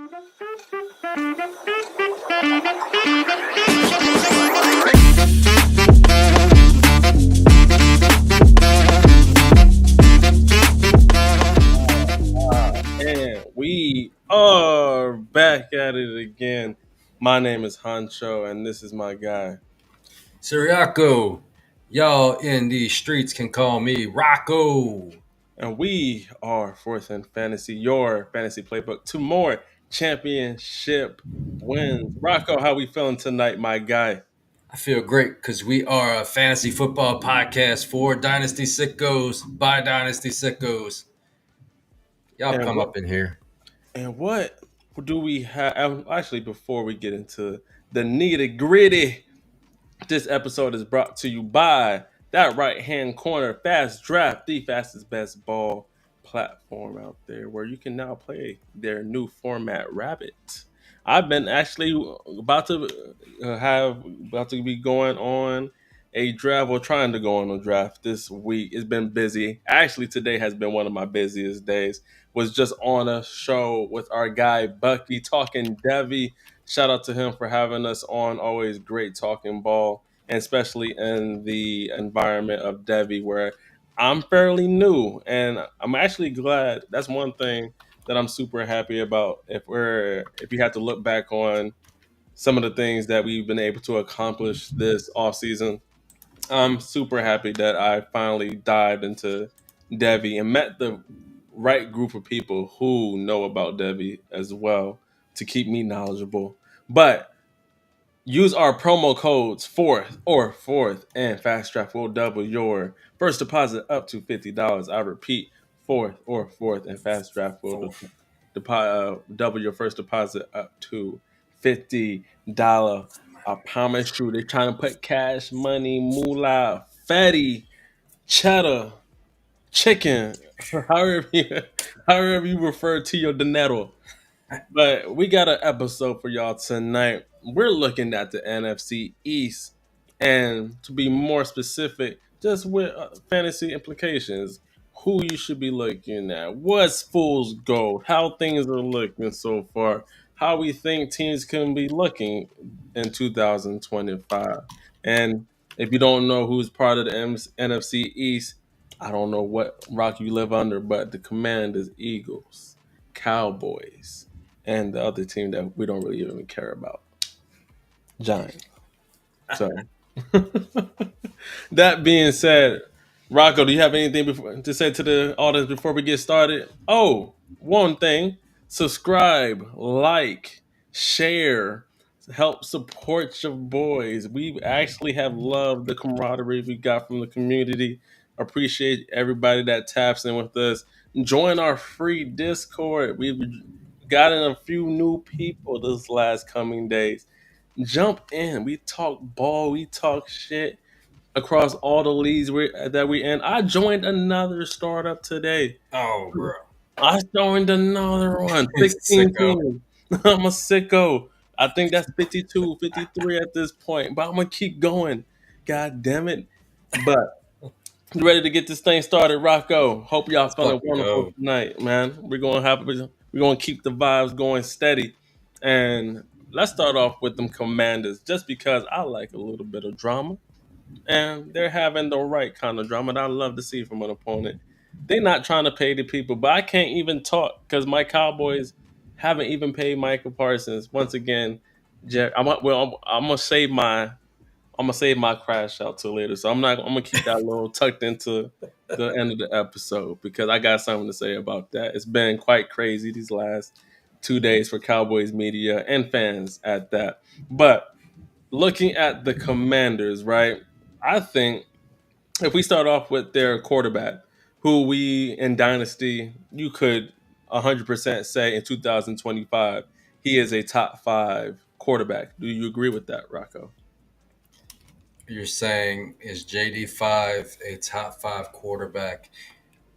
And we are back at it again. My name is Hancho, and this is my guy. Siriaco, y'all in these streets can call me Rocco. And we are Fourth in Fantasy, your fantasy playbook to more championship wins. Rocco, how we feeling tonight, my guy? I feel great because we are a fantasy football podcast for Dynasty Sickos by Dynasty Sickos. Y'all And come what up in here. and what do we have? Actually, before we get into the nitty gritty, this episode is brought to you by that right hand corner fast draft, the fastest best ball platform out there, where you can now play their new format Rabbit. I've been actually about to be going on a draft or trying to go on a draft this week. It's been busy. Actually, today has been one of my busiest days. Was just on a show with our guy Bucky talking Devi. Shout out to him for having us on. Always great talking ball, and especially in the environment of Devi where I'm fairly new, and I'm actually glad. That's one thing that I'm super happy about. If you have to look back on some of the things that we've been able to accomplish this off season, I'm super happy that I finally dived into Devi and met the right group of people who know about Devi as well to keep me knowledgeable. But use our promo codes fourth and Fast Draft will double your first deposit up to $50. I repeat, fourth and Fast Draft will double your first deposit up to $50. I promise you, they're trying to put cash money, moolah, fatty, cheddar, chicken, however you refer to your dinero. But we got an episode for y'all tonight. We're looking at the NFC East, and to be more specific, just with fantasy implications, who you should be looking at, what's fool's gold, how things are looking so far, how we think teams can be looking in 2025. And if you don't know who's part of the NFC East, I don't know what rock you live under, but the command is Eagles, Cowboys, and the other team that we don't really even care about, Giants. So, that being said, Rocco, do you have anything to say to the audience before we get started? Oh, one thing: subscribe, like, share, help support your boys. We actually have loved the camaraderie we got from the community. Appreciate everybody that taps in with us. Join our free Discord. We've gotten a few new people this last coming days. Jump in. We talk ball. We talk shit across all the leagues that we in. I joined another startup today. Oh, bro. I joined another one. He's a 16 sicko. teams. I'm a sicko. I think that's 52, 53 at this point. But I'm going to keep going. God damn it. But you ready to get this thing started, Rocco? Hope y'all Let's feeling fucking wonderful go. tonight, man. We're gonna keep the vibes going steady. And let's start off with them commanders, just because I like a little bit of drama. And they're having the right kind of drama that I love to see from an opponent. They're not trying to pay the people, but I can't even talk because my Cowboys haven't even paid Michael Parsons. Once again, I'm gonna save my crash out till later. So I'm not. I'm gonna keep that little tucked into the end of the episode because I got something to say about that. It's been quite crazy these last 2 days for Cowboys media and fans at that. But looking at the Commanders, right? I think if we start off with their quarterback, who we in Dynasty, you could 100% say in 2025 he is a top 5 quarterback. Do you agree with that, Rocco? You're saying, is JD5 a top 5 quarterback?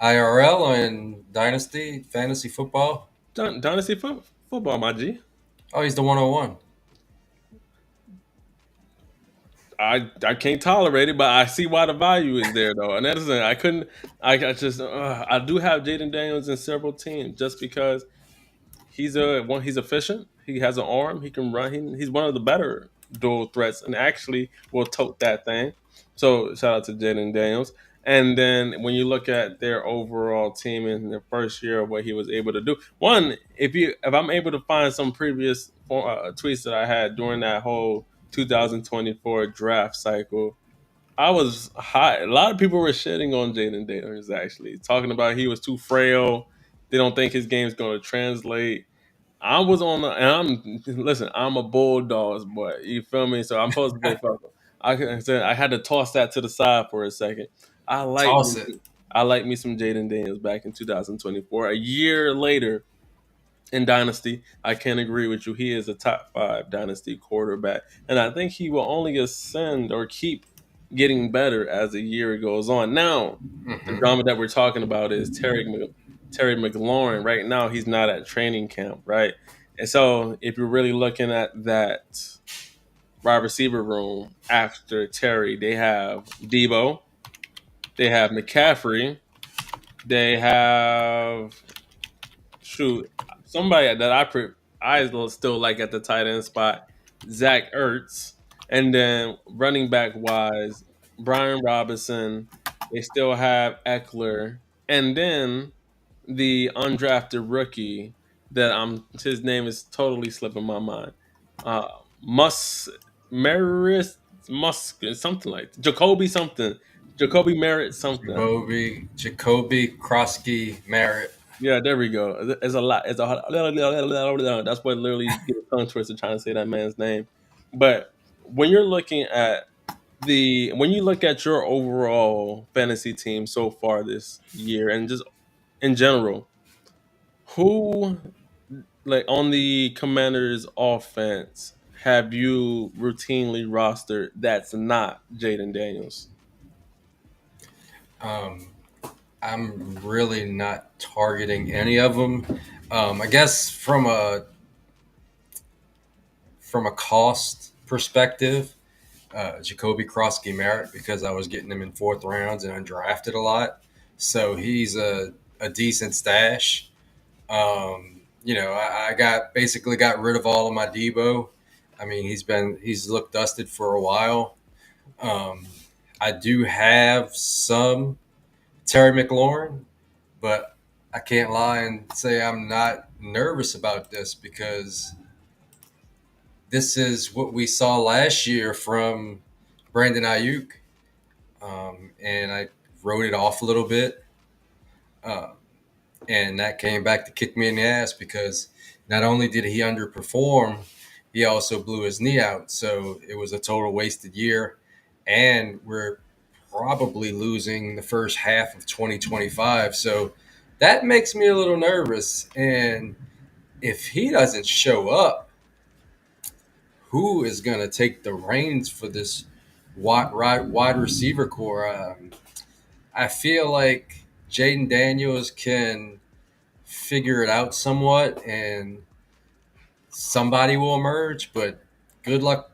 IRL or in Dynasty fantasy football? Dynasty football, my G. Oh, he's the 101. I can't tolerate it, but I see why the value is there though. And that's the thing. I just I do have Jaden Daniels in several teams just because he's efficient. He has an arm. He can run. He's one of the better dual threats, and actually will tote that thing. So shout out to Jaden Daniels. And then when you look at their overall team in the first year of what he was able to do, one, if I'm able to find some previous tweets that I had during that whole 2024 draft cycle, I was high. A lot of people were shitting on Jaden Daniels, actually talking about he was too frail. They don't think his game's going to translate. I was on the, and listen. I'm a Bulldogs boy. You feel me? So I'm supposed to go fuck 'em. I had to toss that to the side for a second. I like Toss me, it. I like me some Jaden Daniels back in 2024. A year later, in Dynasty, I can agree with you. He is a top five Dynasty quarterback. And I think he will only ascend or keep getting better as the year goes on. Now, the Hmm. drama that we're talking about is Terry McLaurin. Right now, he's not at training camp, right? And so, if you're really looking at that wide receiver room after Terry, they have Debo, they have McCaffrey, they have shoot, somebody that I still like at the tight end spot, Zach Ertz, and then running back wise, Brian Robinson. They still have Eckler, and then the undrafted rookie that I'm his name is totally slipping my mind. Uh, Mus Maris Musk something like Jacoby something. Jacoby Merritt something. Jacoby Krosky Merritt. Yeah, there we go. It's a lot. It's a that's what literally get a tongue twisted trying to say that man's name. But when you're looking at when you look at your overall fantasy team so far this year and just in general, who like on the Commanders offense have you routinely rostered that's not Jaden Daniels? Um, I'm really not targeting any of them. I guess from a cost perspective, Jacoby Krosky Merritt, because I was getting him in fourth rounds and undrafted a lot, so he's a decent stash. I got basically got rid of all of my Debo. I mean, he's looked dusted for a while. Um, I do have some Terry McLaurin, but I can't lie and say I'm not nervous about this because this is what we saw last year from Brandon Ayuk, and I wrote it off a little bit, uh, and that came back to kick me in the ass because not only did he underperform, he also blew his knee out, so it was a total wasted year, and we're probably losing the first half of 2025. So that makes me a little nervous. And if he doesn't show up, who is going to take the reins for this wide receiver core? I feel like Jaden Daniels can figure it out somewhat and somebody will emerge, but good luck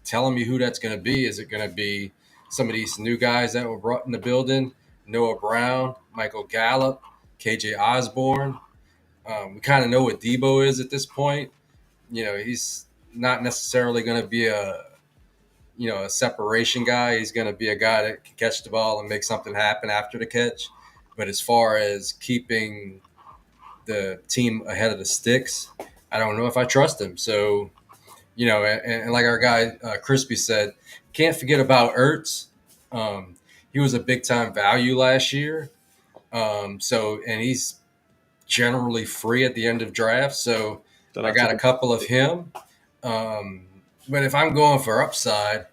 telling me who that's going to be. Is it going to be some of these new guys that were brought in the building? Noah Brown, Michael Gallup, KJ Osborne. We kind of know what Debo is at this point. He's not necessarily going to be a separation guy. He's going to be a guy that can catch the ball and make something happen after the catch. But as far as keeping the team ahead of the sticks, I don't know if I trust him. So, and like our guy Crispy said, can't forget about Ertz. He was a big time value last year. And he's generally free at the end of drafts. So Shout I out to got a the couple of him. But if I'm going for upside,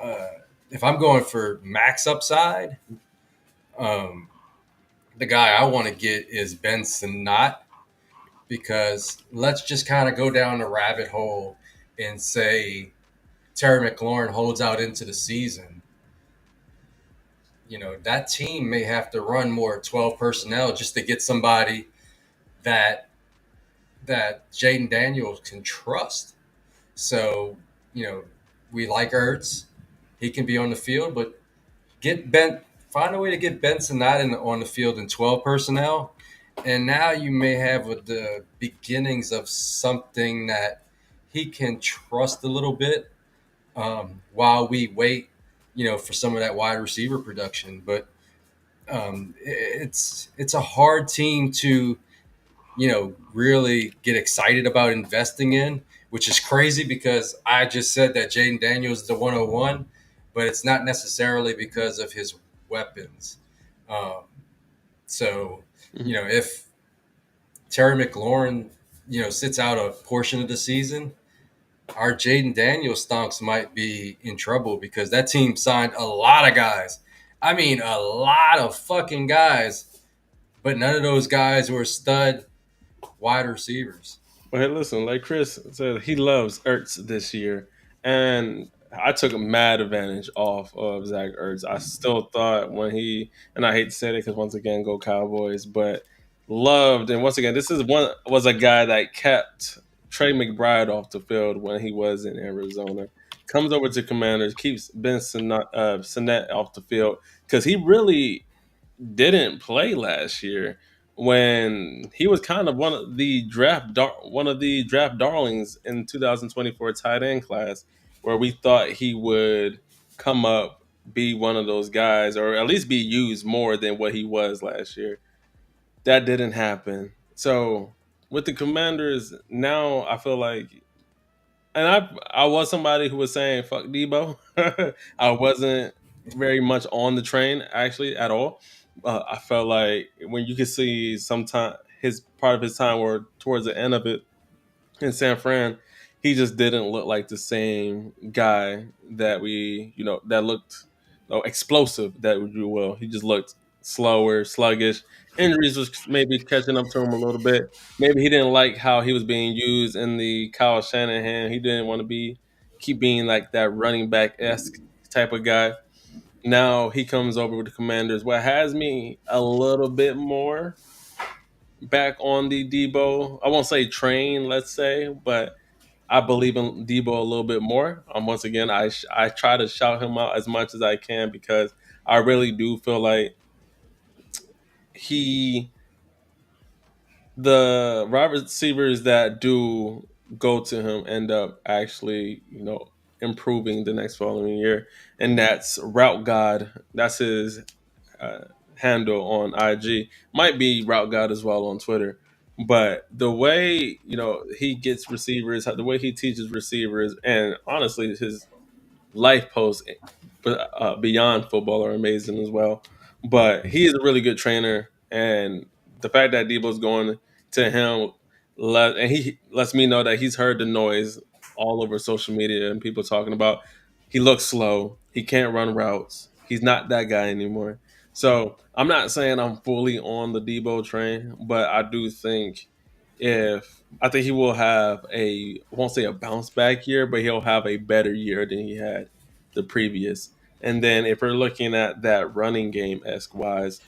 uh, if I'm going for max upside, um, the guy I want to get is Ben Sinnott, because let's just kind of go down the rabbit hole and say Terry McLaurin holds out into the season. That team may have to run more 12 personnel just to get somebody that Jaden Daniels can trust. So, you know, we like Ertz. He can be on the field, but get Ben find a way to get Benson not on the field in 12 personnel, And now you may have the beginnings of something that he can trust a little bit while we wait, for some of that wide receiver production. But it's a hard team to really get excited about investing in, which is crazy because I just said that Jaden Daniels is the 101, but it's not necessarily because of his weapons. Um, so, Mhm. if Terry McLaurin, sits out a portion of the season, our Jaden Daniels stonks might be in trouble because that team signed a lot of guys. I mean, a lot of fucking guys, but none of those guys were stud wide receivers. Well, hey, listen, like Chris said, he loves Ertz this year, and I took a mad advantage off of Zach Ertz. I still thought when he, and I hate to say it because once again, go Cowboys, but loved, and once again, this is one was a guy that kept Trey McBride off the field when he was in Arizona. Comes over to Commanders, keeps Ben Sinnett off the field because he really didn't play last year when he was kind of one of the draft darlings in 2024 tight end class, where we thought he would come up, be one of those guys, or at least be used more than what he was last year. That didn't happen. So with the Commanders now, I feel like, and I was somebody who was saying fuck Debo. I wasn't very much on the train actually at all. I felt like when you could see sometime his part of his time or towards the end of it in San Fran, he just didn't look like the same guy that that looked explosive. That would do well. He just looked slower, sluggish. Injuries was maybe catching up to him a little bit. Maybe he didn't like how he was being used in the Kyle Shanahan. He didn't want to keep being like that running back esque type of guy. Now he comes over with the Commanders. What has me a little bit more back on the Debo. I won't say train, let's say, but I believe in Debo a little bit more. Once again, I try to shout him out as much as I can because I really do feel like he the wide receivers that do go to him end up actually improving the next following year, and that's Route God. That's his uh, handle on IG. Might be Route God as well on Twitter. But the way he gets receivers, the way he teaches receivers, and honestly, his life posts beyond football are amazing as well. But he is a really good trainer, and the fact that Debo's going to him, and he lets me know that he's heard the noise all over social media and people talking about he looks slow, he can't run routes, he's not that guy anymore. So I'm not saying I'm fully on the Debo train, but I do think if I think he will have I won't say a bounce back year, but he'll have a better year than he had the previous. And then if we're looking at that running game esque wise,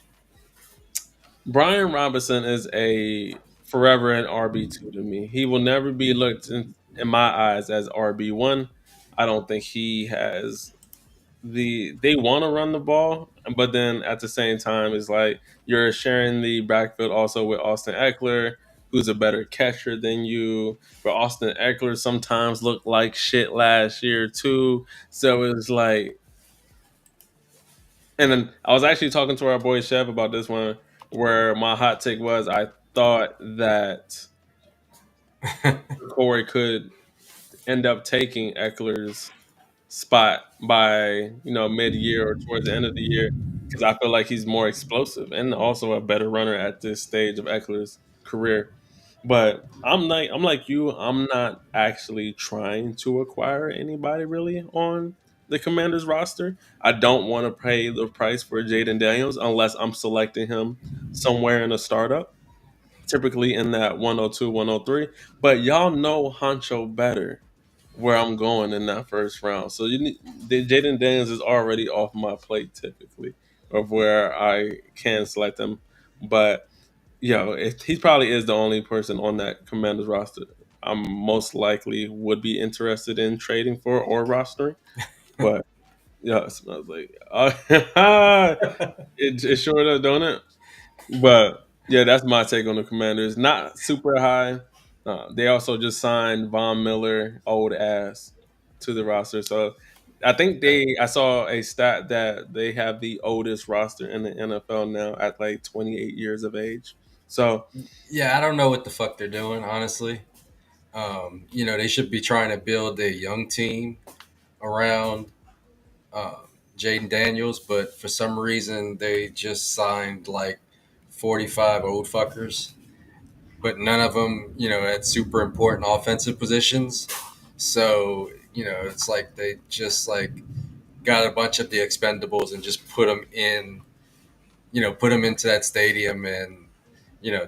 Brian Robinson is a forever an RB2 to me. He will never be looked in my eyes as RB1. I don't think he has they want to run the ball, but then at the same time, it's like you're sharing the backfield also with Austin Eckler, who's a better catcher than you. But Austin Eckler sometimes looked like shit last year too. So it's like, and then I was actually talking to our boy Chef about this one, where my hot take was I thought that Corey could end up taking Eckler's spot by mid year or towards the end of the year because I feel like he's more explosive and also a better runner at this stage of Eckler's career. But I'm like you. I'm not actually trying to acquire anybody really on the Commanders roster. I don't want to pay the price for Jaden Daniels unless I'm selecting him somewhere in a startup, typically in that 102, 103. But y'all know Honcho better where I'm going in that first round. So Jaden Daniels is already off my plate typically of where I can select him. But he probably is the only person on that Commanders roster I'm most likely would be interested in trading for or rostering. But yeah, it smells like it sure does, don't it? But Yeah, that's my take on the Commanders. Not super high. They also just signed Von Miller, old ass, to the roster. So I think I saw a stat that they have the oldest roster in the NFL now at like 28 years of age. So Yeah, I don't know what the fuck they're doing, honestly. They should be trying to build a young team around uh, Jaden Daniels, but for some reason they just signed like 45 old fuckers, but none of them, at super important offensive positions. So, it's like they just like got a bunch of the expendables and just put them into that stadium and,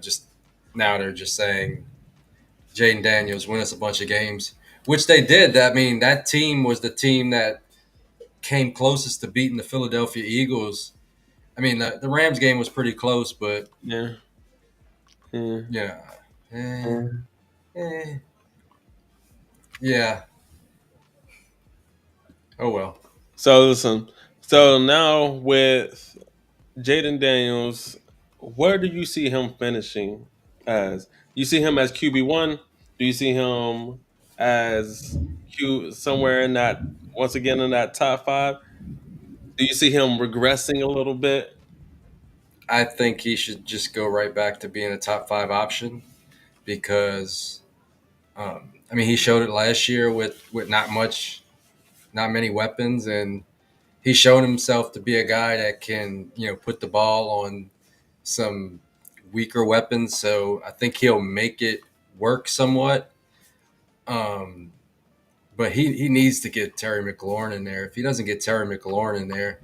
just now they're just saying, Jaden Daniels win us a bunch of games, which they did. I mean, that team was the team that came closest to beating the Philadelphia Eagles. I mean, the Rams game was pretty close, but yeah, yeah. yeah, eh, eh, yeah. Oh well. So listen. So now with Jaden Daniels, where do you see him finishing as? You see him as QB1? Do you see him as Q somewhere in that once again in that top five? Do you see him regressing a little bit? I think he should just go right back to being a top five option because, I mean, he showed it last year with not many weapons, and he's shown himself to be a guy that can, put the ball on some weaker weapons. So I think he'll make it work somewhat. Um, but he needs to get Terry McLaurin in there. If he doesn't get Terry McLaurin in there,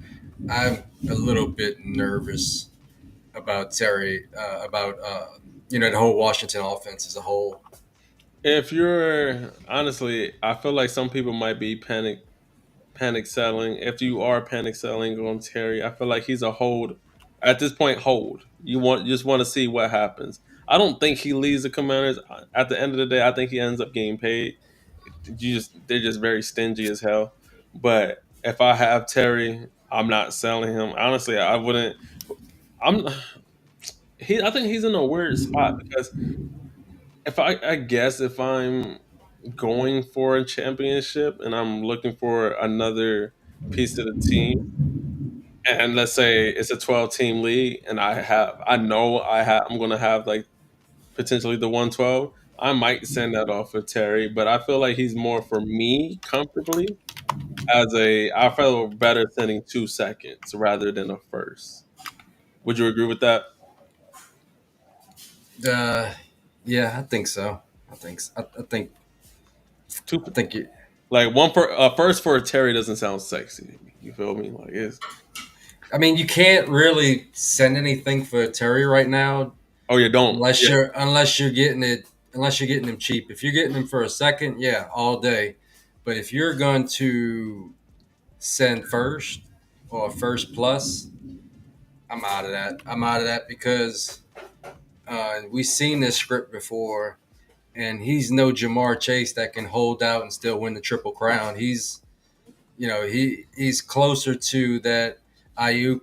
I'm a little bit nervous about Terry, about the whole Washington offense as a whole. If you're honestly, I feel like some people might be panic selling. If you are panic selling on Terry, I feel like he's a hold at this point. Hold. You just want to see what happens. I don't think he leaves the Commanders. At the end of the day, I think he ends up getting paid. They're just very stingy as hell. But if I have Terry, I'm not selling him. Honestly, I wouldn't. I'm I think he's in a weird spot because if I guess if I'm going for a championship and I'm looking for another piece of the team, and let's say it's a 12 team league, and I'm gonna have like potentially the 112. I might send that off for Terry, but I feel like he's more for me comfortably I feel better sending 2 seconds rather than a first. Would you agree with that? Uh, yeah, I think so. I think so. I think Two I think it, like one for a first for a Terry doesn't sound sexy to me. You feel me? Like it's I mean, you can't really send anything for Terry right now oh yeah, don't unless yeah. you're getting him cheap. If you're getting him for a second, yeah, all day. But if you're going to send first or first plus, I'm out of that. I'm out of that because we've seen this script before, and he's no Jamar Chase that can hold out and still win the Triple Crown. He's closer to that Ayuk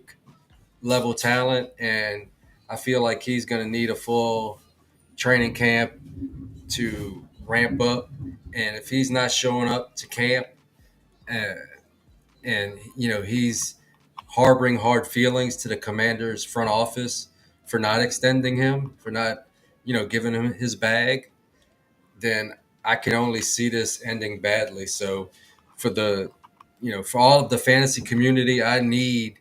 level talent, and I feel like he's going to need a full training camp to ramp up. And if he's not showing up to camp, uh, and he's harboring hard feelings to the Commanders' front office for not extending him, for not giving him his bag, then I can only see this ending badly. So for for all of the fantasy community, I need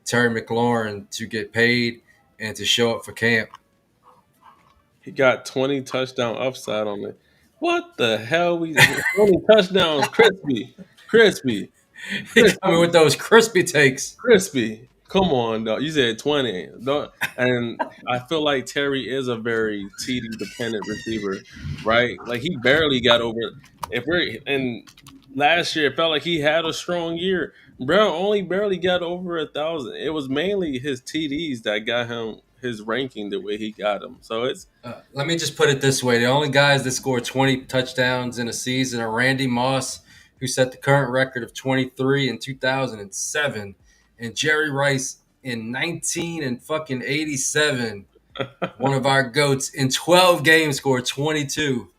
Terry McLaurin to get paid and to show up for camp. He got 20 touchdown upside on it. What the hell? We 20 touchdowns, He coming with crispy, those crispy takes. crispy. Come on, dog. You said 20. And I feel like Terry is a very TD dependent receiver, right? Like he barely got over. If we're and last year, it felt like he had a strong year. Brown only barely got over 1,000. It was mainly his TDs that got him his ranking the way he got him. So it's Let me just put it this way: the only guys that scored 20 touchdowns in a season are Randy Moss, who set the current record of 23 in 2007, and Jerry Rice in 19 and fucking 87. One of our goats in 12 games scored 22.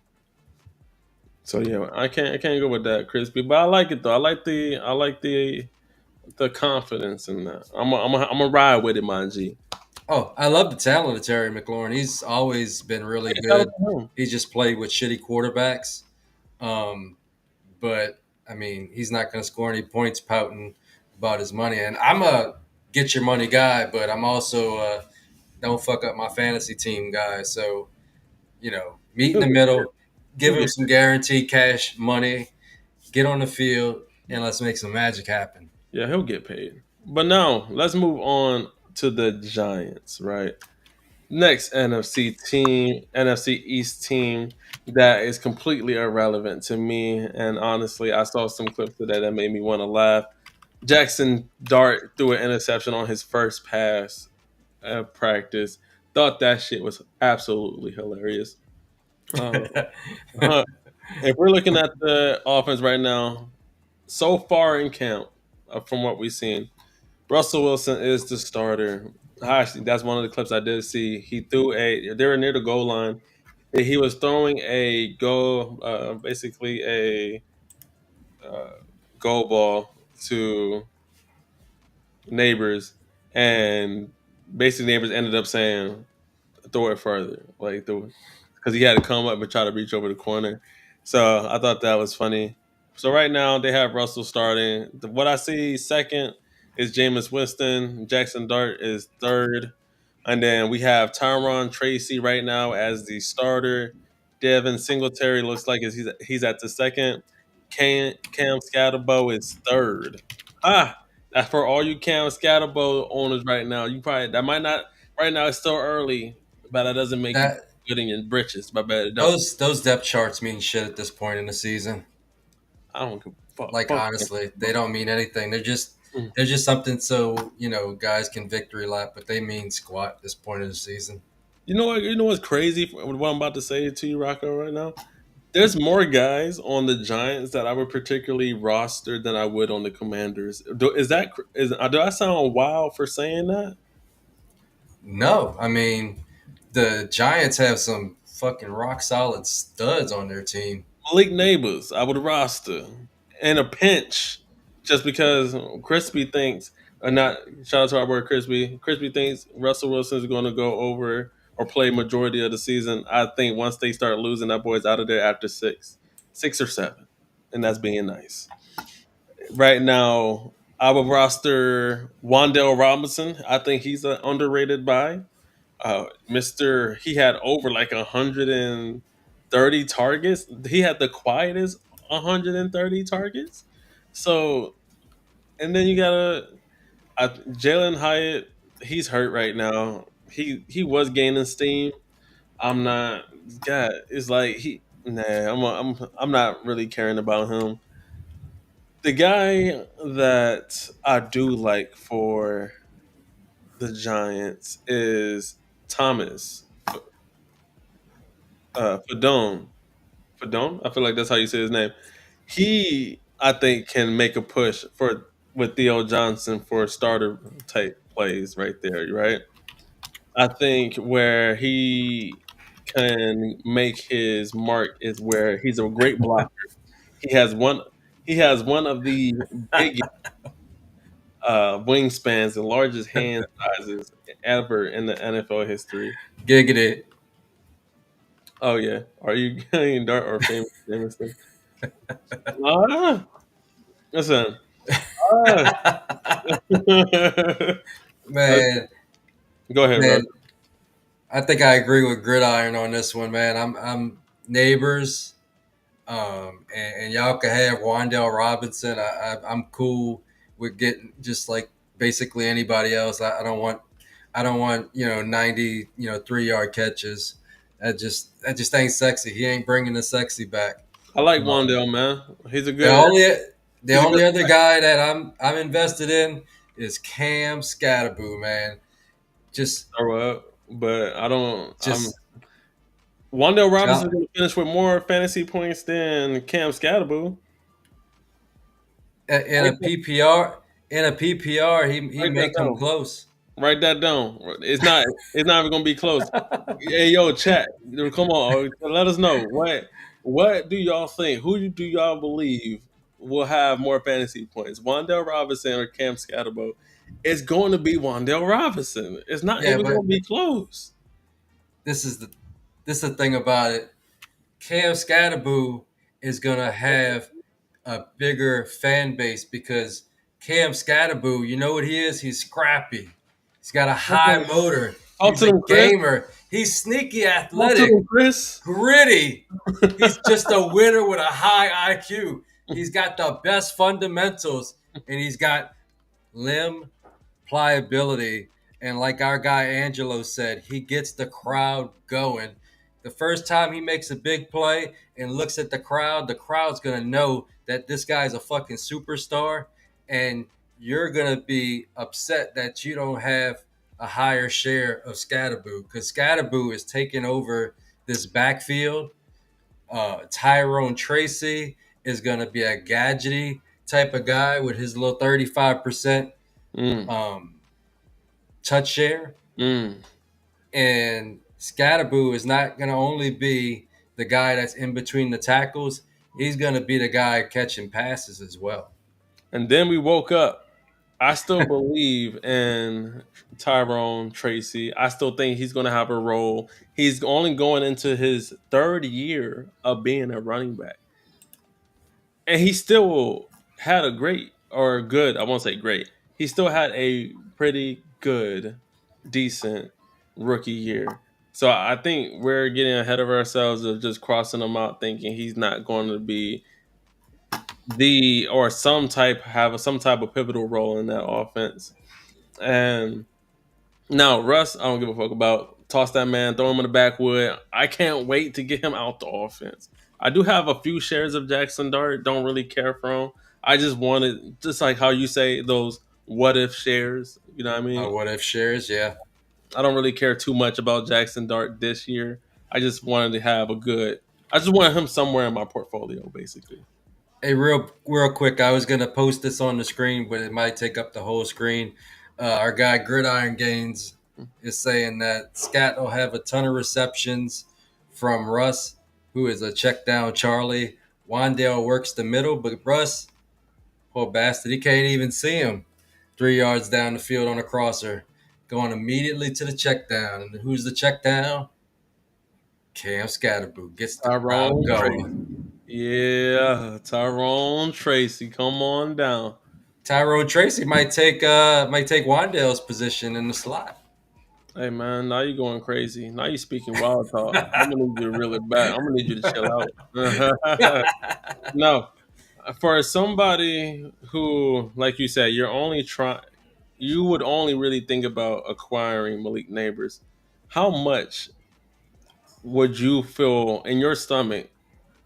So yeah, I can't go with that crispy, but I like it though. I like the confidence in that. I'm a ride with it, my G. Oh, I love the talent of Terry McLaurin. He's always been really Hey, shout out good. to him. He just played with shitty quarterbacks. Um, but I mean, he's not going to score any points pouting about his money. And I'm a get your money guy, but I'm also a don't fuck up my fantasy team guy. So, meet in He'll the get paid. middle, give He'll him get some guaranteed cash money, get on the field, and let's make some magic happen. Yeah, he'll get paid. But now let's move on to the Giants, right? Next NFC team, NFC East team that is completely irrelevant to me. And honestly, I saw some clips of that made me want to laugh. Jackson Dart threw an interception on his first pass at practice. Thought that shit was absolutely hilarious. Uh, if we're looking at the offense right now, so far in camp, from what we've seen, Russell Wilson is the starter. Actually, that's one of the clips I did see. He threw they were near the goal line. He was throwing a basically a uh, goal ball to neighbors, and basically neighbors ended up saying, throw it further, like because he had to come up and try to reach over the corner. So I thought that was funny. So right now they have Russell starting. What I see second is Jameis Winston. Jackson Dart is third, and then we have Tyron Tracy right now as the starter. Devin Singletary looks like he's at the second. Cam Scatterbo is third. Ah, that's for all you Cam Scatterbo owners right now. You probably that might not right now. It's still early, but that doesn't make you that good in your britches. My bad, it don't. those depth charts mean shit at this point in the season. I don't give a fuck. Like Fuck honestly, him. they don't mean anything. Mm. They're just something so guys can victory lap, but they mean squat at this point of the season. You know what? You know what's crazy? What I'm about to say to you, Rocco, right now. There's more guys on the Giants that I would particularly roster than I would on the Commanders. Do I sound wild for saying that? No, I mean the Giants have some fucking rock solid studs on their team. Malik Neighbors, I would roster in a pinch, just because Crispy thinks, or not. Shout out to our boy Crispy. Crispy thinks Russell Wilson is going to go over or play majority of the season. I think once they start losing, that boy's out of there after 6 or 7, and that's being nice. Right now, I would roster Wandale Robinson. I think he's an underrated buy. Mister, he had over like 130 targets. He had the quietest 130 targets. So, and then you got Jalen Hyatt. He's hurt right now. He was gaining steam. I'm not. God, it's like Nah, I'm not really caring about him. The guy that I do like for the Giants is Thomas Fadone. Fadone? I feel like that's how you say his name. He, I think, can make a push for with Theo Johnson for starter type plays right there, right? I think where he can make his mark is where he's a great blocker. He has one. He has one of the biggest wingspans and largest hand sizes ever in the NFL history. Giggity. Oh yeah, are you getting Dart or famous Jameson? Ah, listen. Ah. man, Go ahead, Russ. man, I think I agree with Gridiron on this one, man. I'm neighbors, and y'all can have Wandale Robinson. I'm cool with getting just like basically anybody else. I don't want 90 3-yard catches. That just ain't sexy. He ain't bringing the sexy back. I like Um, Wandale, man. He's a the good. only the He's a good. only other guy that I'm invested in is Cam Scatterboo, man. Just Throw up, but I don't. just Wandale Robinson jump going to finish with more fantasy points than Cam Scatterboo. in Write a PPR. In a PPR, he write that may come down. close. Write that down. It's not. It's not even gonna be close. Hey, yo, chat. Come on, let us know what do y'all think? Who do y'all believe will have more fantasy points, Wan'Dale Robinson or Cam Scatterbo? It's going to be Wan'Dale Robinson. It's not Yeah, even but going to be close. this is the this is the thing about it. Cam Scatterboo is gonna have a bigger fan base because Cam Scatterboo, you know what he is? He's scrappy. He's got a high motor. Talk He's to a them, Chris. gamer. He's sneaky Talk to athletic, them, Chris. gritty. He's just a winner with a high IQ. He's got the best fundamentals and he's got limb pliability. And like our guy Angelo said, he gets the crowd going. The first time he makes a big play and looks at the crowd's going to know that this guy's a fucking superstar. And you're going to be upset that you don't have a higher share of Scatterboo because Scatterboo is taking over this backfield. Tyrone Tracy is going to be a gadgety type of guy with his little 35% Mm, um, touch share. mm. And Scatterboo is not going to only be the guy that's in between the tackles, he's going to be the guy catching passes as well. And then we woke up. I still believe in Tyrone Tracy. I still think he's going to have a role. He's only going into his third year of being a running back. And he still had a great or good, I won't say great. He still had a pretty good, decent rookie year. So I think we're getting ahead of ourselves of just crossing him out thinking he's not going to be the or some type of pivotal role in that offense. And now, Russ, I don't give a fuck about. Toss that man, throw him in the backwood. I can't wait to get him out the offense. I do have a few shares of Jackson Dart. Don't really care for him. I just wanted, just like how you say those what if shares. You know what I mean? What if shares? Yeah. I don't really care too much about Jackson Dart this year. I just wanted to have a good. I just wanted him somewhere in my portfolio, basically. Hey, real quick, I was gonna post this on the screen, but it might take up the whole screen. Our guy Gridiron Gains is saying that Scat will have a ton of receptions from Russ, who is a check down Charlie. Wandale works the middle, but Russ, poor bastard, he can't even see him 3 yards down the field on a crosser, going immediately to the check down. And who's the check down? Cam Scatterboo gets the crowd Tyrone Tracy. going. Yeah, Tyrone Tracy. Come on down. Tyrone Tracy might take Wandale's position in the slot. Hey man, now you're going crazy. Now you're speaking wild talk. I'm gonna need you to reel it back. I'm gonna need you to chill out. No, for somebody who, like you said, you're only trying, you would only really think about acquiring Malik Neighbors. How much would you feel in your stomach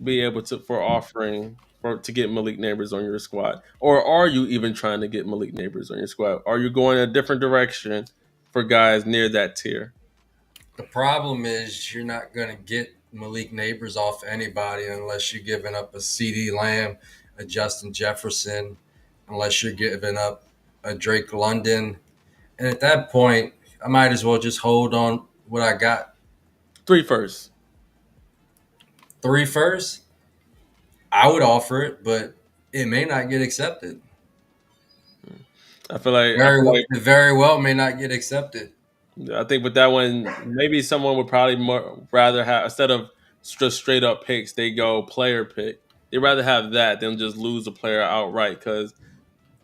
be able to for offering for to get Malik Neighbors on your squad, or are you even trying to get Malik Neighbors on your squad? Are you going a different direction for guys near that tier? The problem is you're not going to get Malik Neighbors off anybody unless you're giving up a CD Lamb, a Justin Jefferson, unless you're giving up a Drake London. And at that point, I might as well just hold on what I got. Three first. 3 first, I would offer it, but it may not get accepted. It very well may not get accepted. I think with that one, maybe someone would probably more rather have instead of just straight up picks, they go player pick. They'd rather have that than just lose a player outright. Because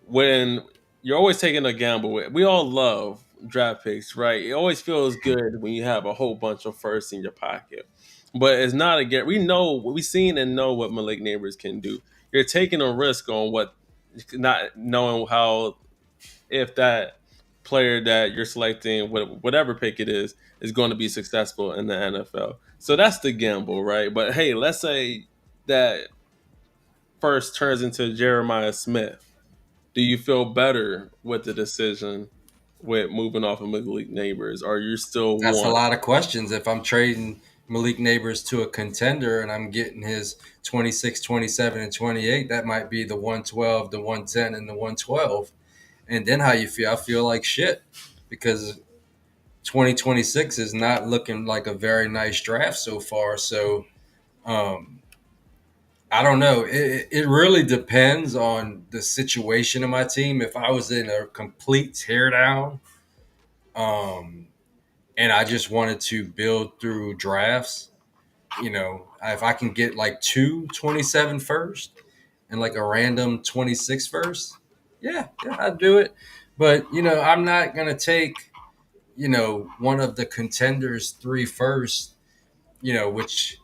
when you're always taking a gamble, we all love draft picks, right? It always feels good when you have a whole bunch of firsts in your pocket, but it's not a get. We know we've seen and know what Malik Neighbors can do. You're taking a risk on what, not knowing how if that player that you're selecting, whatever pick it is going to be successful in the NFL. So that's the gamble, right? But hey, let's say that first turns into Jeremiah Smith. Do you feel better with the decision with moving off of Malik Neighbors, or you still That's a want? lot of questions. If I'm trading Malik Neighbors to a contender and I'm getting his 26, 27, and 28, that might be the 112, the 110, and the 112. And then how you feel? I feel like shit because 2026 is not looking like a very nice draft so far. So um, I don't know. It really depends on the situation of my team. If I was in a complete teardown, um, and I just wanted to build through drafts, if I can get like 2 27 first and like a random 26 first, yeah, I'd do it. But I'm not gonna take one of the contenders 3 first, which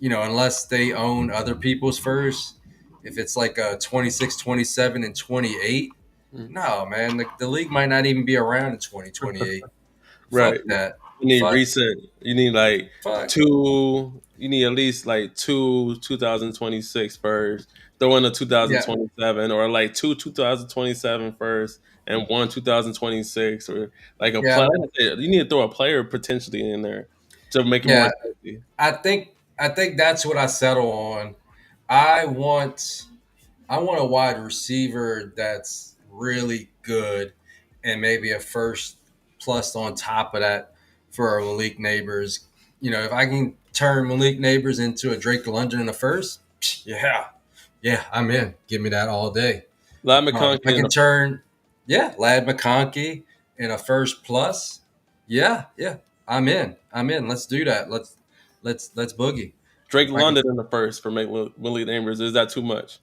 unless they own other people's first. If it's like a 26, 27, and 28, Mm. no, man, the league might not even be around in 2028. Right. Fuck that. You need Fuck, recent. You need like fuck. two. You need at least like two 2026 first. Throw in a Yeah, 2027, or like two 2027 first and one 2026, or like a yeah, player. You need to throw a player potentially in there to make it more yeah. tasty. I think that's what I settle on. I want I want a wide receiver that's really good and maybe a first plus on top of that for Malik Neighbors. If I can turn Malik Neighbors into a Drake London in the first, yeah, I'm in. Give me that all day. Lad If I McConkey can turn, yeah, Lad McConkey in a first plus, yeah, I'm in. I'm in. Let's do that. Let's boogie. Drake If I can, London in the first for Willie Chambers. Is that too much?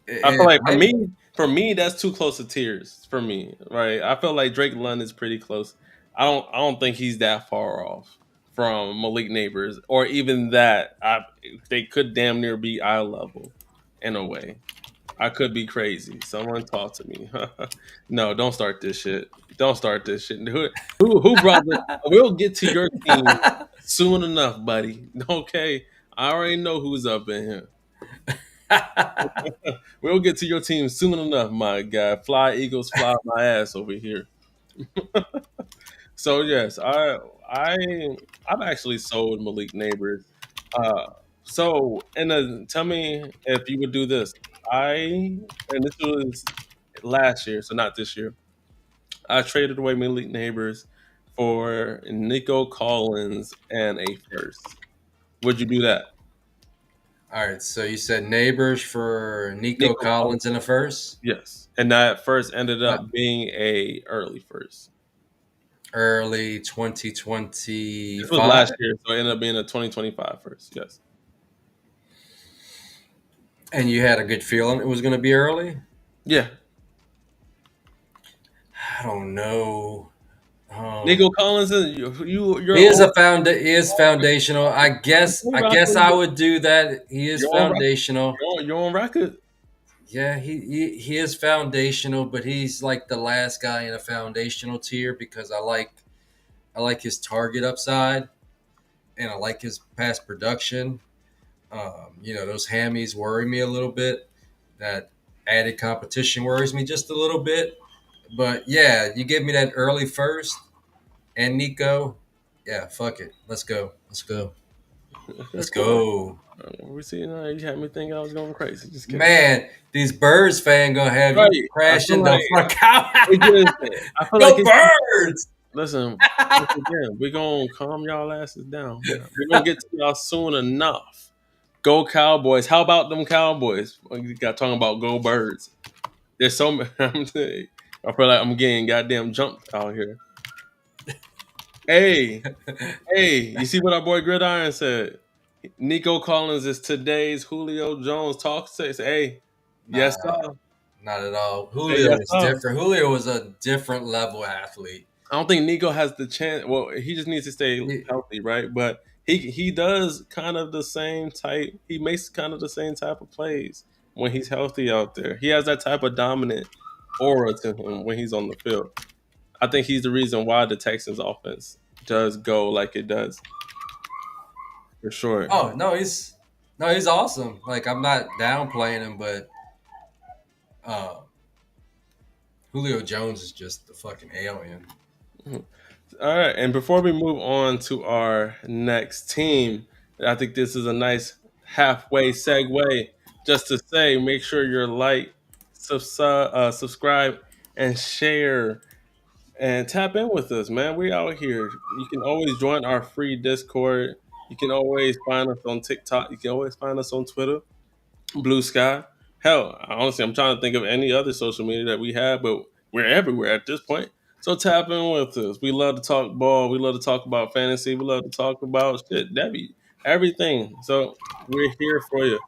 I feel it like might. for me, that's too close to tiers for me, right? I feel like Drake London is pretty close. I don't think he's that far off from Malik Neighbors, or even that. They could damn near be eye level in a way. I could be crazy. Someone talk to me. No, don't start this shit. Don't start this shit. Who brought the? We'll get to your team soon enough, buddy. Okay, I already know who's up in here. We'll get to your team soon enough, my guy. Fly Eagles, fly my ass over here. So yes, I I've actually sold Malik Neighbors. Uh, so and tell me if you would do this. And this was last year, so not this year. I traded away Malik Neighbors for Nico Collins and a first. Would you do that? All right, so you said Neighbors for Nico Nico Collins, Collins in the first, yes, and that first ended uh, up being a early first. early This was 2025, last year, so it ended up being a 2025 first. Yes. and you had a good feeling it was going to be early. Yeah. I don't know. Nico Um, Collins, you're he is on. he is foundational. I guess You're I on guess record. I would do that. He is You're on record. foundational. You're on record. Yeah, he is foundational, but he's like the last guy in a foundational tier because I like his target upside and I like his past production. Those hammies worry me a little bit. That added competition worries me just a little bit. But yeah, you give me that early first and Nico. Yeah, fuck it. Let's go. Let's go. Let's go. We see now. You had me thinking I was going crazy. Just kidding. Man, these Birds fan gonna have you Right. I feel crashing the like fuck out. it just. I feel like Go it's. Birds! Listen. Once again, we're gonna calm y'all asses down. We're gonna get to y'all soon enough. Go Cowboys! How about them Cowboys? You got talking about go Birds. There's so many. I feel like I'm getting goddamn jumped out here. Hey, hey, you see what our boy Gridiron said? Nico Collins is today's Julio Jones talk says, hey, yes, Nah, sir. not at all. Hey, Julio yes, was sir. different. Julio was a different level athlete. I don't think Nico has the chance. Well, he just needs to stay He- healthy, right? But he does kind of the same type. He makes kind of the same type of plays when he's healthy out there. He has that type of dominant aura to him when he's on the field. I think he's the reason why the Texans offense does go like it does, for sure. oh no, he's awesome. Like I'm not downplaying him, but uh, Julio Jones is just the fucking alien. Mhm. All right, and before we move on to our next team, I think this is a nice halfway segue just to say make sure you're like, subscribe, and share and tap in with us, man. We out here. You can always join our free Discord. You can always find us on TikTok. You can always find us on Twitter, Blue Sky. Hell, honestly, I'm trying to think of any other social media that we have, but we're everywhere at this point. So tap in with us. We love to talk ball. We love to talk about fantasy. We love to talk about shit. That be everything. So we're here for you.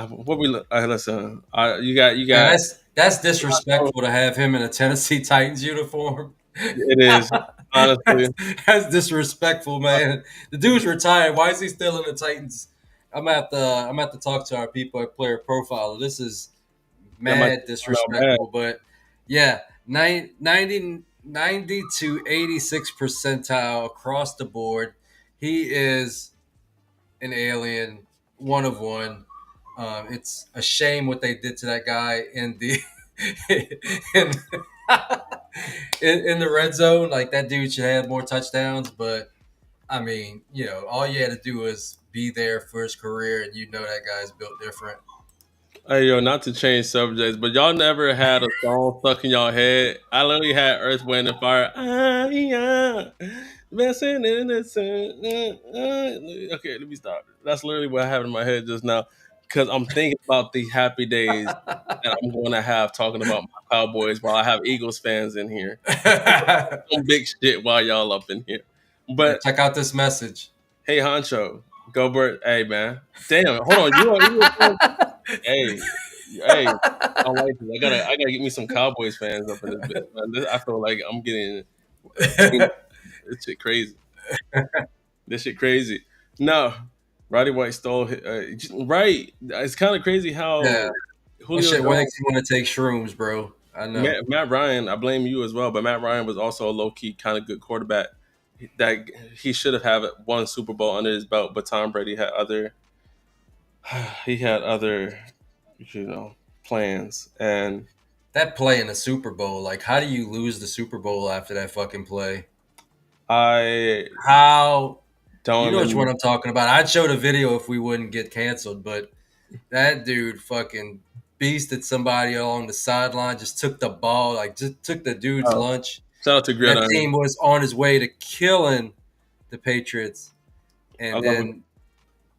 What we listen. You Man, got. that's disrespectful to have him in a Tennessee Titans uniform. It is honestly. That's disrespectful, man. The dude's retired. Why is he still in the Titans? I'm at to talk to our people at Player Profile. This is That might mad come out bad. disrespectful, but yeah, 90 to 86 percentile across the board. He is an alien, one of one. It's a shame what they did to that guy in the in, in the red zone. Like that dude should have more touchdowns, but I mean, all you had to do was be there for his career, and you know that guy's built different. Hey yo, not to change subjects, but y'all never had a song stuck in y'all head. I literally had Earth, Wind, and Fire. Ah, yeah. Messing in the sun. Okay, let me stop. That's literally what I have in my head just now, because I'm thinking about the happy days that I'm going to have talking about my Cowboys while I have Eagles fans in here. Some big shit while y'all up in here. Hey, But check out this message. hey, Honcho, go Bird. Hey man, damn. Hold on, you are Eagles fan? Hey, hey, I don't like this. I gotta get me some Cowboys fans up in this bit, man. I feel like I'm getting team. This shit crazy. This shit crazy. No, Roddy White stole. Right. It's kind of crazy Yeah, how that Julio shit Jones, makes you want to take shrooms, bro. I know. Matt Ryan. I blame you as well, but Matt Ryan was also a low key kind of good quarterback. That he should have had one Super Bowl under his belt, but Tom Brady had other. He had other, you know, plans, and That play in the Super Bowl, like, how do you lose the Super Bowl after that fucking play? I How? You don't know which one even. I'm talking about. I'd show the video if we wouldn't get canceled, but that dude fucking beasted somebody along the sideline, just took the ball, like, just took the dude's Oh, lunch. shout out to That Gridiron. team was on his way to killing the Patriots, I and love a, then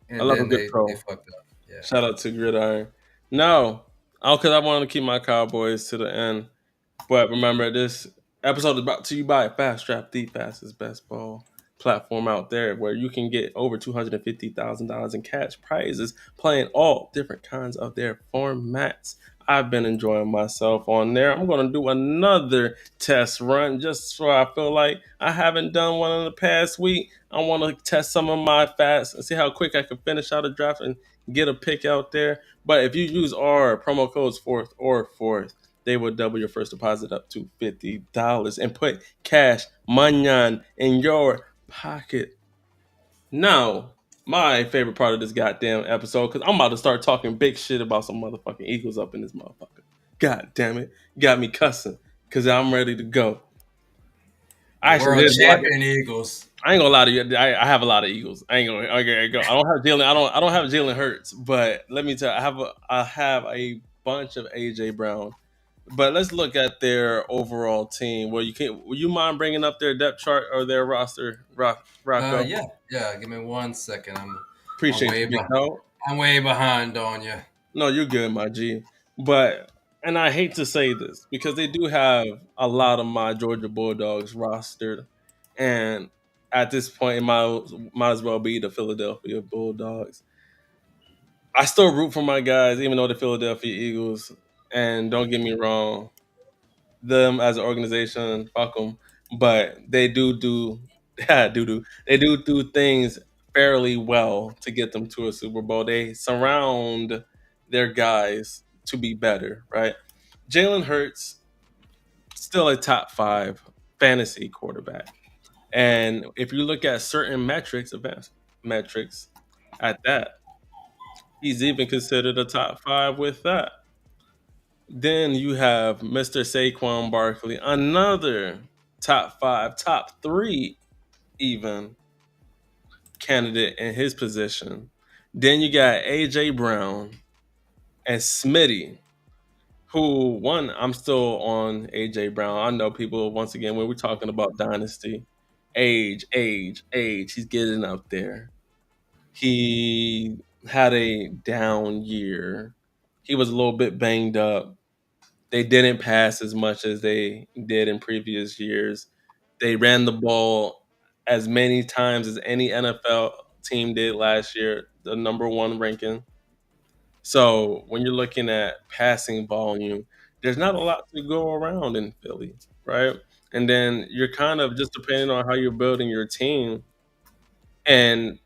I and love a then good they pro. fucked up. Yeah. Shout out to Gridiron. No, because I wanted to keep my Cowboys to the end. But remember, this episode is brought to you by Fast Strap, the fastest best ball platform out there, where you can get over $250,000 in cash prizes playing all different kinds of their formats. I've been enjoying myself on there. I'm going to do another test run just so I feel like I haven't done one in the past week. I want to test some of my fats and see how quick I can finish out a draft and get a pick out there. But if you use our promo codes fourth, they will double your first deposit up to $50 and put cash manyan in your pocket. Now, my favorite part of this goddamn episode, because I'm about to start talking big shit about some motherfucking Eagles up in this motherfucker. God damn it. Got me cussing because I'm ready to go. The Actually, world there's a lot. champion Eagles. I ain't gonna lie to you. I have a lot of Eagles. I ain't gonna. Okay, go. I don't have Jalen. I don't have Jalen Hurts, but let me tell you, I have a bunch of AJ Brown. But let's look at their overall team. Well, you can. Would you mind bringing up their depth chart or their roster, Rocco? Yeah, yeah. Give me 1 second. I'm Appreciate you, big dog. I'm way behind on you. No, you're good, my G. But and I hate to say this because they do have a lot of my Georgia Bulldogs rostered, and at this point, it might as well be the Philadelphia Bulldogs. I still root for my guys, even though the Philadelphia Eagles. And don't get me wrong, them as an organization, fuck them. But they do, yeah, do. They do things fairly well to get them to a Super Bowl. They surround their guys to be better, right? Jalen Hurts still a top five fantasy quarterback, and if you look at certain metrics, advanced metrics, at that, he's even considered a top five with that. Then you have Mr. Saquon Barkley, another top five, top three, even candidate in his position. Then you got AJ Brown and Smitty. Who one? I'm still on AJ Brown. I know people once again when we're talking about dynasty, age. He's getting up there. He had a down year. He was a little bit banged up. They didn't pass as much as they did in previous years. They ran the ball as many times as any NFL team did last year, the number one ranking. So when you're looking at passing volume, there's not a lot to go around in Philly, right? And then you're kind of just depending on how you're building your team. And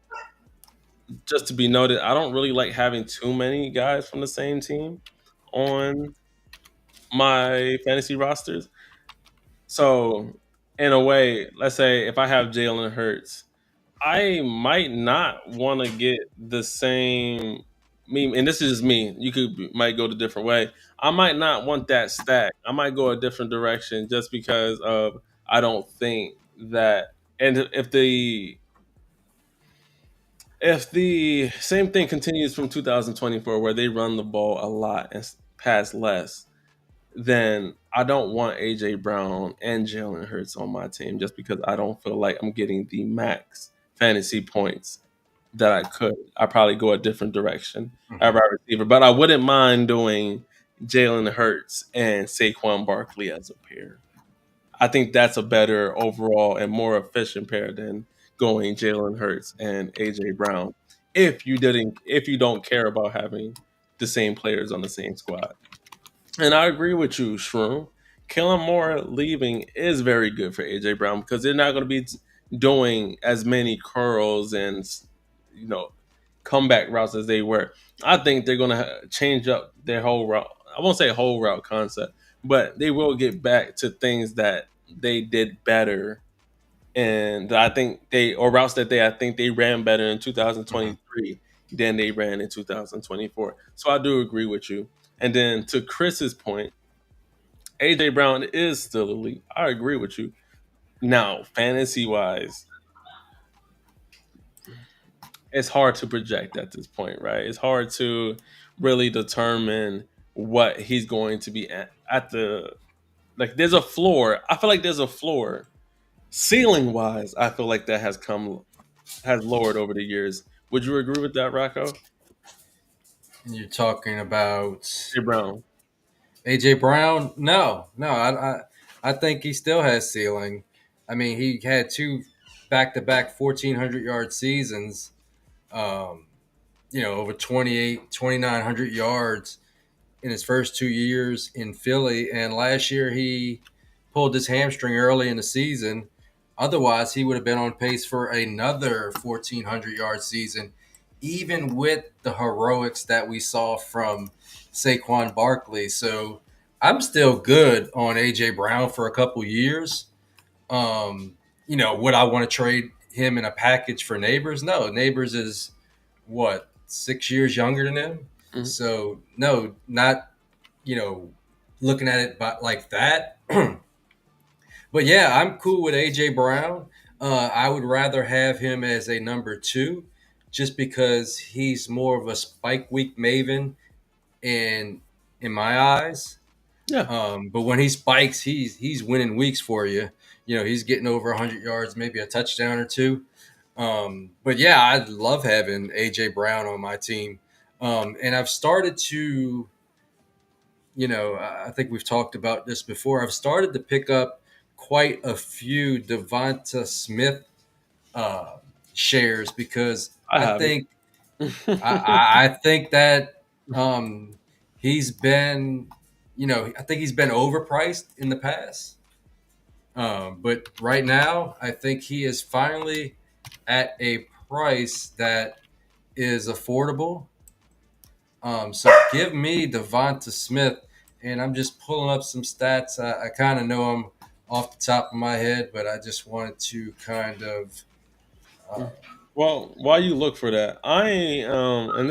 just to be noted, I don't really like having too many guys from the same team on my fantasy rosters. So in a way, let's say if I have Jalen Hurts, I might not want to get the same me, and this is just me. You might go the different way. I might not want that stack. I might go a different direction just because of I don't think that. And if the same thing continues from 2024, where they run the ball a lot and pass less, then I don't want AJ Brown and Jalen Hurts on my team just because I don't feel like I'm getting the max fantasy points that I could. I probably go a different direction at Mhm. wide receiver, but I wouldn't mind doing Jalen Hurts and Saquon Barkley as a pair. I think that's a better overall and more efficient pair than going Jalen Hurts and AJ Brown. If you don't care about having the same players on the same squad. And I agree with you, Shroom. Kellen Moore leaving is very good for AJ Brown because they're not going to be doing as many curls and you know comeback routes as they were. I think they're going to change up their whole route. I won't say whole route concept, but they will get back to things that they did better, and I think they or routes that they I think they ran better in Mhm. 2023 than they ran in 2024. So I do agree with you. And then to Chris's point, AJ Brown is still elite. I agree with you. Now, fantasy wise, it's hard to project at this point, right? It's hard to really determine what he's going to be at the like. There's a floor. I feel like there's a floor. Ceiling wise, I feel like that has lowered over the years. Would you agree with that, Rocco? And you're talking about Hey, Brown. AJ Brown? No, no. I think he still has ceiling. I mean, he had two back-to-back 1,400-yard seasons. Um, over 2,900 yards in his first 2 years in Philly. And last year he pulled his hamstring early in the season. Otherwise, he would have been on pace for another 1,400-yard season, even with the heroics that we saw from Saquon Barkley. So I'm still good on AJ Brown for a couple years. Would I want to trade him in a package for Neighbors? No, Neighbors is what 6 years younger than him. Mhm. So no, not you know looking at it like that. But yeah, I'm cool with AJ Brown. I would rather have him as a number two, just because he's more of a spike week maven in my eyes. Yeah. But when he spikes, he's winning weeks for you. He's getting over 100 yards, maybe a touchdown or two. But yeah, I love having AJ Brown on my team. And I've started to, I think we've talked about this before. I've started to pick up quite a few Devonta Smith uh, shares because I haven't. I think that um, he's been, I think he's been overpriced in the past. But right now, I think he is finally at a price that is affordable. So give me Devonta Smith, and I'm just pulling up some stats. I kind of know them off the top of my head, but I just wanted to kind of. Uh, Well, while you look for that, and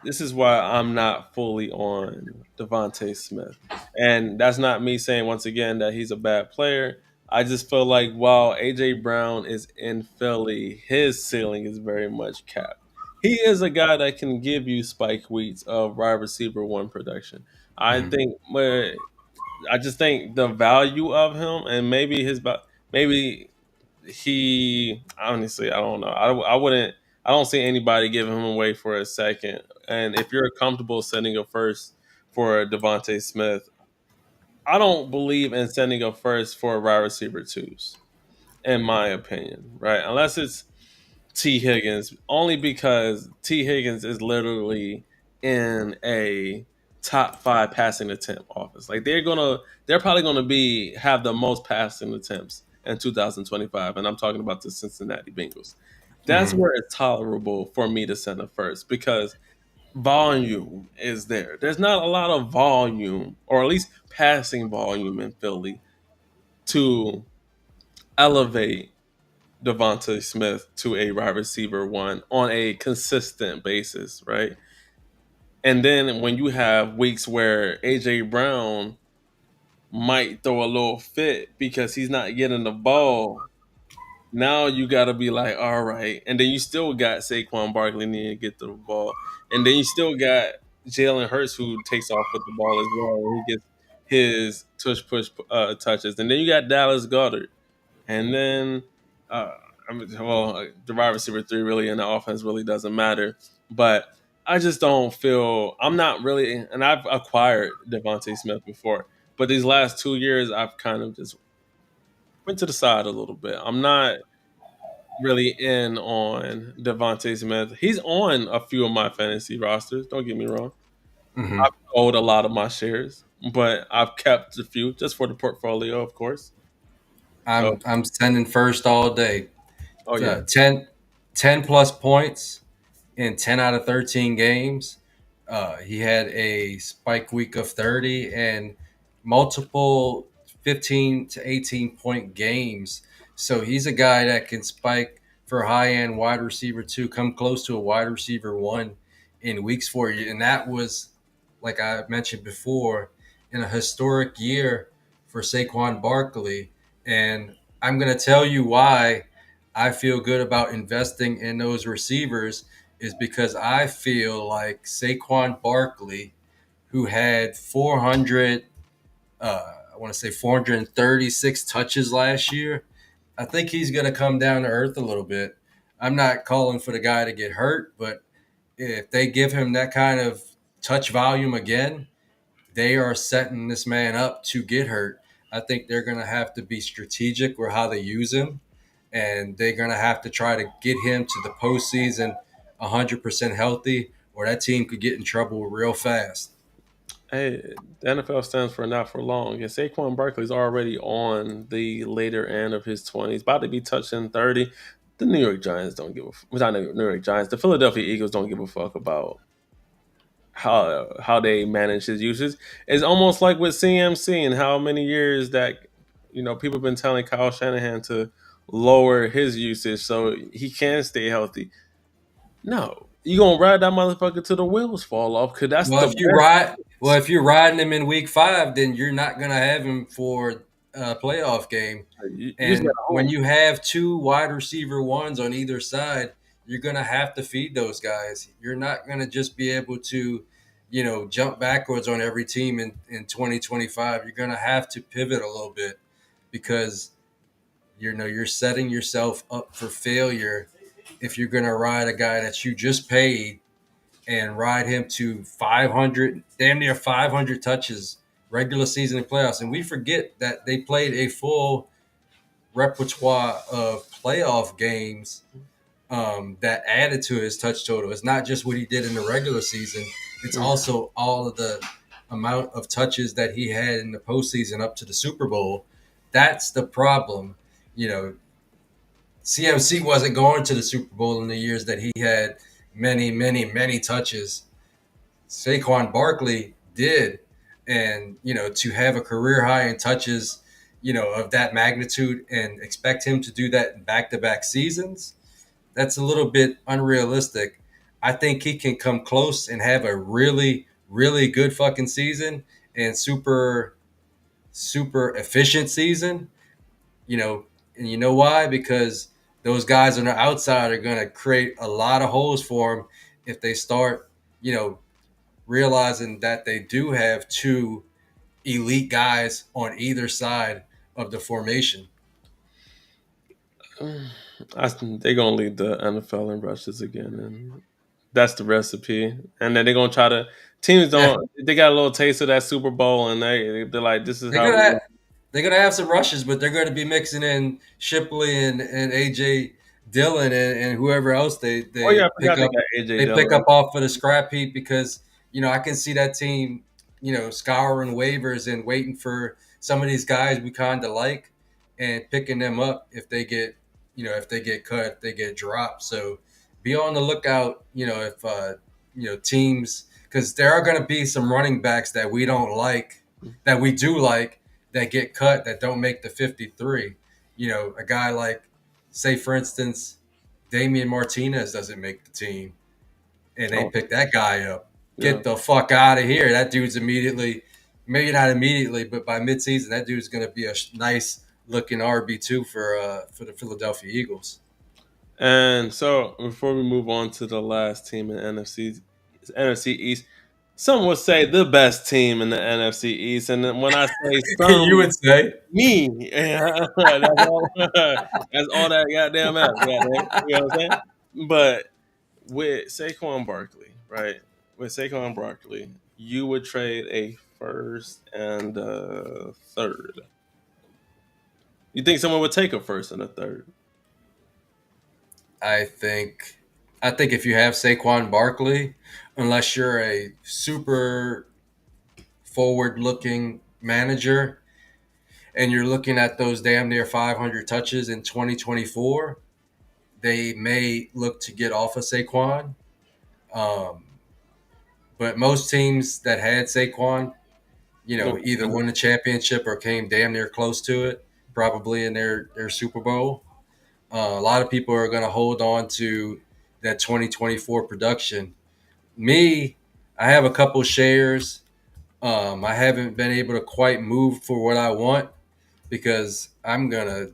this is why I'm not fully on Devonte Smith, and that's not me saying once again that he's a bad player. I just feel like while AJ Brown is in Philly, his ceiling is very much capped. he is a guy that can give you spike weeks of wide receiver one production. I Mhm. think, but I just think the value of him and maybe maybe he honestly I don't know. I wouldn't. I don't see anybody giving him away for a second. And if you're comfortable sending a first for Devontae Smith, I don't believe in sending a first for wide receiver twos, in my opinion, right? Unless it's T. Higgins, only because T. Higgins is literally in a top five passing attempt office. Like they're probably gonna have the most passing attempts in 2025, and I'm talking about the Cincinnati Bengals. That's Mhm. where it's tolerable for me to send a first because volume is there. There's not a lot of volume, or at least passing volume in Philly to elevate Devonta Smith to a wide receiver one on a consistent basis, right? And then when you have weeks where AJ Brown might throw a little fit because he's not getting the ball, now you got to be like, all right. And then you still got Saquon Barkley needing to get the ball. And then you still got Jalen Hurts who takes off with the ball as well. He gets his tush push touches. And then you got Dallas Goddard. And then, uh, the wide receiver three really in the offense really doesn't matter. But I just don't feel I'm not really, and I've acquired Devontae Smith before, but these last 2 years I've kind of just went to the side a little bit. I'm not really in on Devontae Smith. He's on a few of my fantasy rosters. Don't get me wrong. Mhm. I've sold a lot of my shares, but I've kept a few just for the portfolio, of course. So, I'm sending first all day. oh yeah. 10 plus points in 10 out of 13 games. He had a spike week of 30 and multiple 15 to 18 point games. So he's a guy that can spike for high end wide receiver two, come close to a wide receiver one in weeks for you. And that was, like I mentioned before, in a historic year for Saquon Barkley. And I'm going to tell you why I feel good about investing in those receivers is because I feel like Saquon Barkley, who had 400, I want to say 436 touches last year, I think he's going to come down to earth a little bit. I'm not calling for the guy to get hurt, but if they give him that kind of touch volume again, they are setting this man up to get hurt. I think they're going to have to be strategic with how they use him, and they're going to have to try to get him to the postseason 100% healthy, or that team could get in trouble real fast. Hey, the NFL stands for not for long, and Saquon Barkley's already on the later end of his 20s, about to be touching 30. The New York Giants don't give a not the New York Giants. The Philadelphia Eagles don't give a fuck about how they manage his usage. It's almost like with CMC and how many years that people have been telling Kyle Shanahan to lower his usage so he can stay healthy. No, you gonna ride that motherfucker till the wheels fall off because that's the Well, best. if you're riding him in week 5, then you're not going to have him for a playoff game. You just got And to when hope. you have two wide receiver ones on either side, you're going to have to feed those guys. You're not going to just be able to, jump backwards on every team in 2025. You're going to have to pivot a little bit because you're setting yourself up for failure if you're going to ride a guy that you just paid and ride him to 500, damn near 500 touches regular season and playoffs. And we forget that they played a full repertoire of playoff games that added to his touch total. It's not just what he did in the regular season; it's Mm. also all of the amount of touches that he had in the postseason up to the Super Bowl. That's the problem. You know, CMC wasn't going to the Super Bowl in the years that he had many, many, many touches. Saquon Barkley did, and to have a career high in touches, of that magnitude, and expect him to do that in back-to-back seasons, that's a little bit unrealistic. I think he can come close and have a really, really good fucking season and super, super efficient season. You know, and you know why? Because those guys on the outside are going to create a lot of holes for him if they start, realizing that they do have two elite guys on either side of the formation. They're gonna lead the NFL in rushes again, and that's the recipe. And then they're gonna try to teams Yeah, don't. They got a little taste of that Super Bowl, and they're like, this is they're how gonna we. have, they're gonna have some rushes, but they're gonna be mixing in Shipley and AJ Dillon and whoever else they Oh yeah, they I pick forgot they up got AJ they pick Dillon. up off of the scrap heap because I can see that team scouring waivers and waiting for some of these guys we kind of like and picking them up if they get cut, if they get dropped. So be on the lookout, if teams, because there are going to be some running backs that we don't like, that we do like, that get cut, that don't make the 53. A guy like, say for instance, Damian Martinez doesn't make the team, and they Oh pick that guy up. yeah. Get the fuck out of here! That dude's immediately, maybe not immediately, but by midseason, that dude's going to be a nice looking RB2 for the Philadelphia Eagles. And so before we move on to the last team in NFC East, some would say the best team in the NFC East, and then when I say You some, would say. me, that's all that goddamn matters. Goddamn, you know what I'm saying? But with Saquon Barkley, right? With Saquon Barkley, you would trade a first and a third. You think someone would take a first and a third? I think I think if you have Saquon Barkley, unless you're a super forward looking manager and you're looking at those damn near 500 touches in 2024, they may look to get off of Saquon. Um, but most teams that had Saquon, No either contender. won the championship or came damn near close to it, probably in their Super Bowl. A lot of people are going to hold on to that 2024 production. Me, I have a couple shares. I haven't been able to quite move for what I want because I'm gonna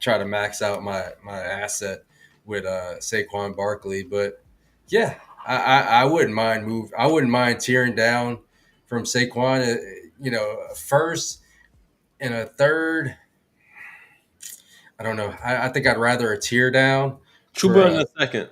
try to max out my asset with Saquon Barkley. But yeah, I wouldn't mind move. I wouldn't mind tearing down from Saquon. A first and a third. I don't know. I think I'd rather a tear down for Chuba in a second.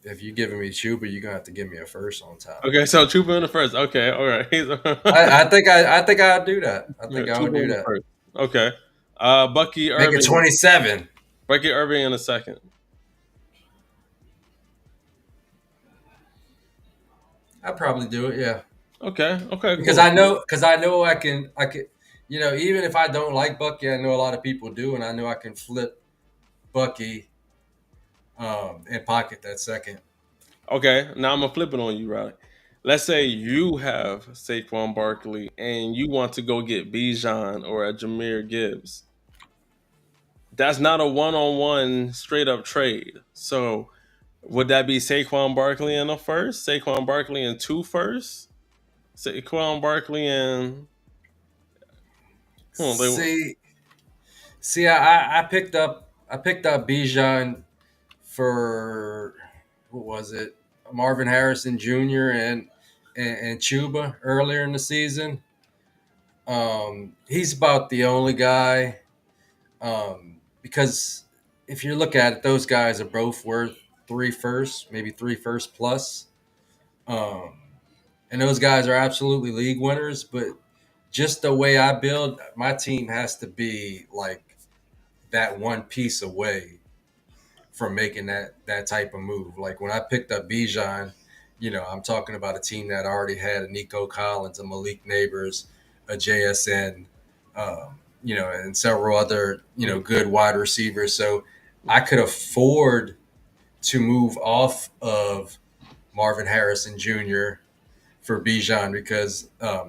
if you're giving me Chuba, you're gonna have to give me a first on top. Okay, so Chuba in the first. Okay, all right. I think I'd do that. I Yeah, think I would Chuba do in the that. first. Okay. Bucky Make it Irving. 27. Bucky Irving in a second. I'd probably do it. Yeah. Okay. Okay. Because Cool. I know I can, even if I don't like Bucky, I know a lot of people do, and I know I can flip Bucky and pocket that second. Okay. Now I'm gonna flip it on you, Riley. Let's say you have Saquon Barkley and you want to go get Bijan or a Jameer Gibbs. That's not a one-on-one straight up trade. So would that be Saquon Barkley in a first? Saquon Barkley in two firsts? Saquon Barkley and hmm, See, I picked up Bijan for what was it? Marvin Harrison Jr. and Chuba earlier in the season. He's about the only guy because if you look at it, those guys are both worth three firsts, maybe three first plus. Um, and those guys are absolutely league winners. But just the way I build, my team has to be like that one piece away from making that type of move. Like when I picked up Bijan, I'm talking about a team that already had a Nico Collins, a Malik Neighbors, a JSN, and several other good wide receivers. So I could afford to move off of Marvin Harrison Jr. for Bijan because I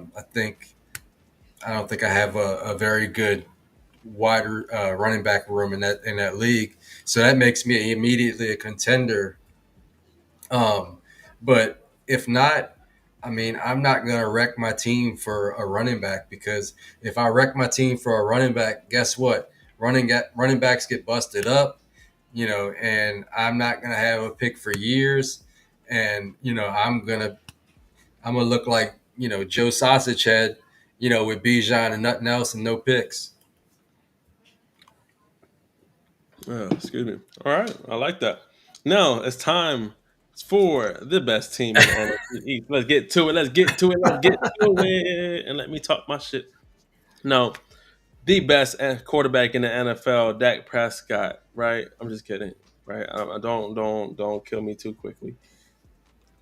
don't think I have a very good wider running back room in that league. So that makes me immediately a contender. But if not, I mean, I'm not going to wreck my team for a running back because if I wreck my team for a running back, guess what? Running backs get busted up, and I'm not going to have a pick for years. And, I'm gonna look like, Joe Sausage Head, with Bijan and nothing else and no picks. Excuse me. All right, I like that. Now it's time for the best team in the NFC East. Let's get to it. Let's get to it. Let's get to it. And let me talk my shit. No, the best quarterback in the NFL, Dak Prescott. Right? I'm just kidding. Right? I don't kill me too quickly.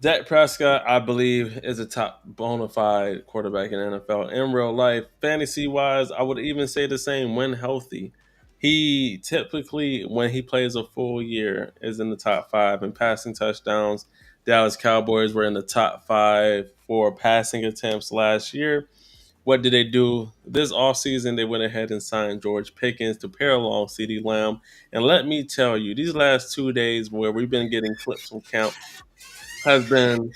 Dak Prescott, I believe, is a top bona fide quarterback in the NFL. In real life, fantasy wise, I would even say the same when healthy. He typically, when he plays a full year, is in the top five in passing touchdowns. Dallas Cowboys were in the top five for passing attempts last year. What did they do this offseason? They went ahead and signed George Pickens to pair along CeeDee Lamb. And let me tell you, these last 2 days where we've been getting clips from camp has been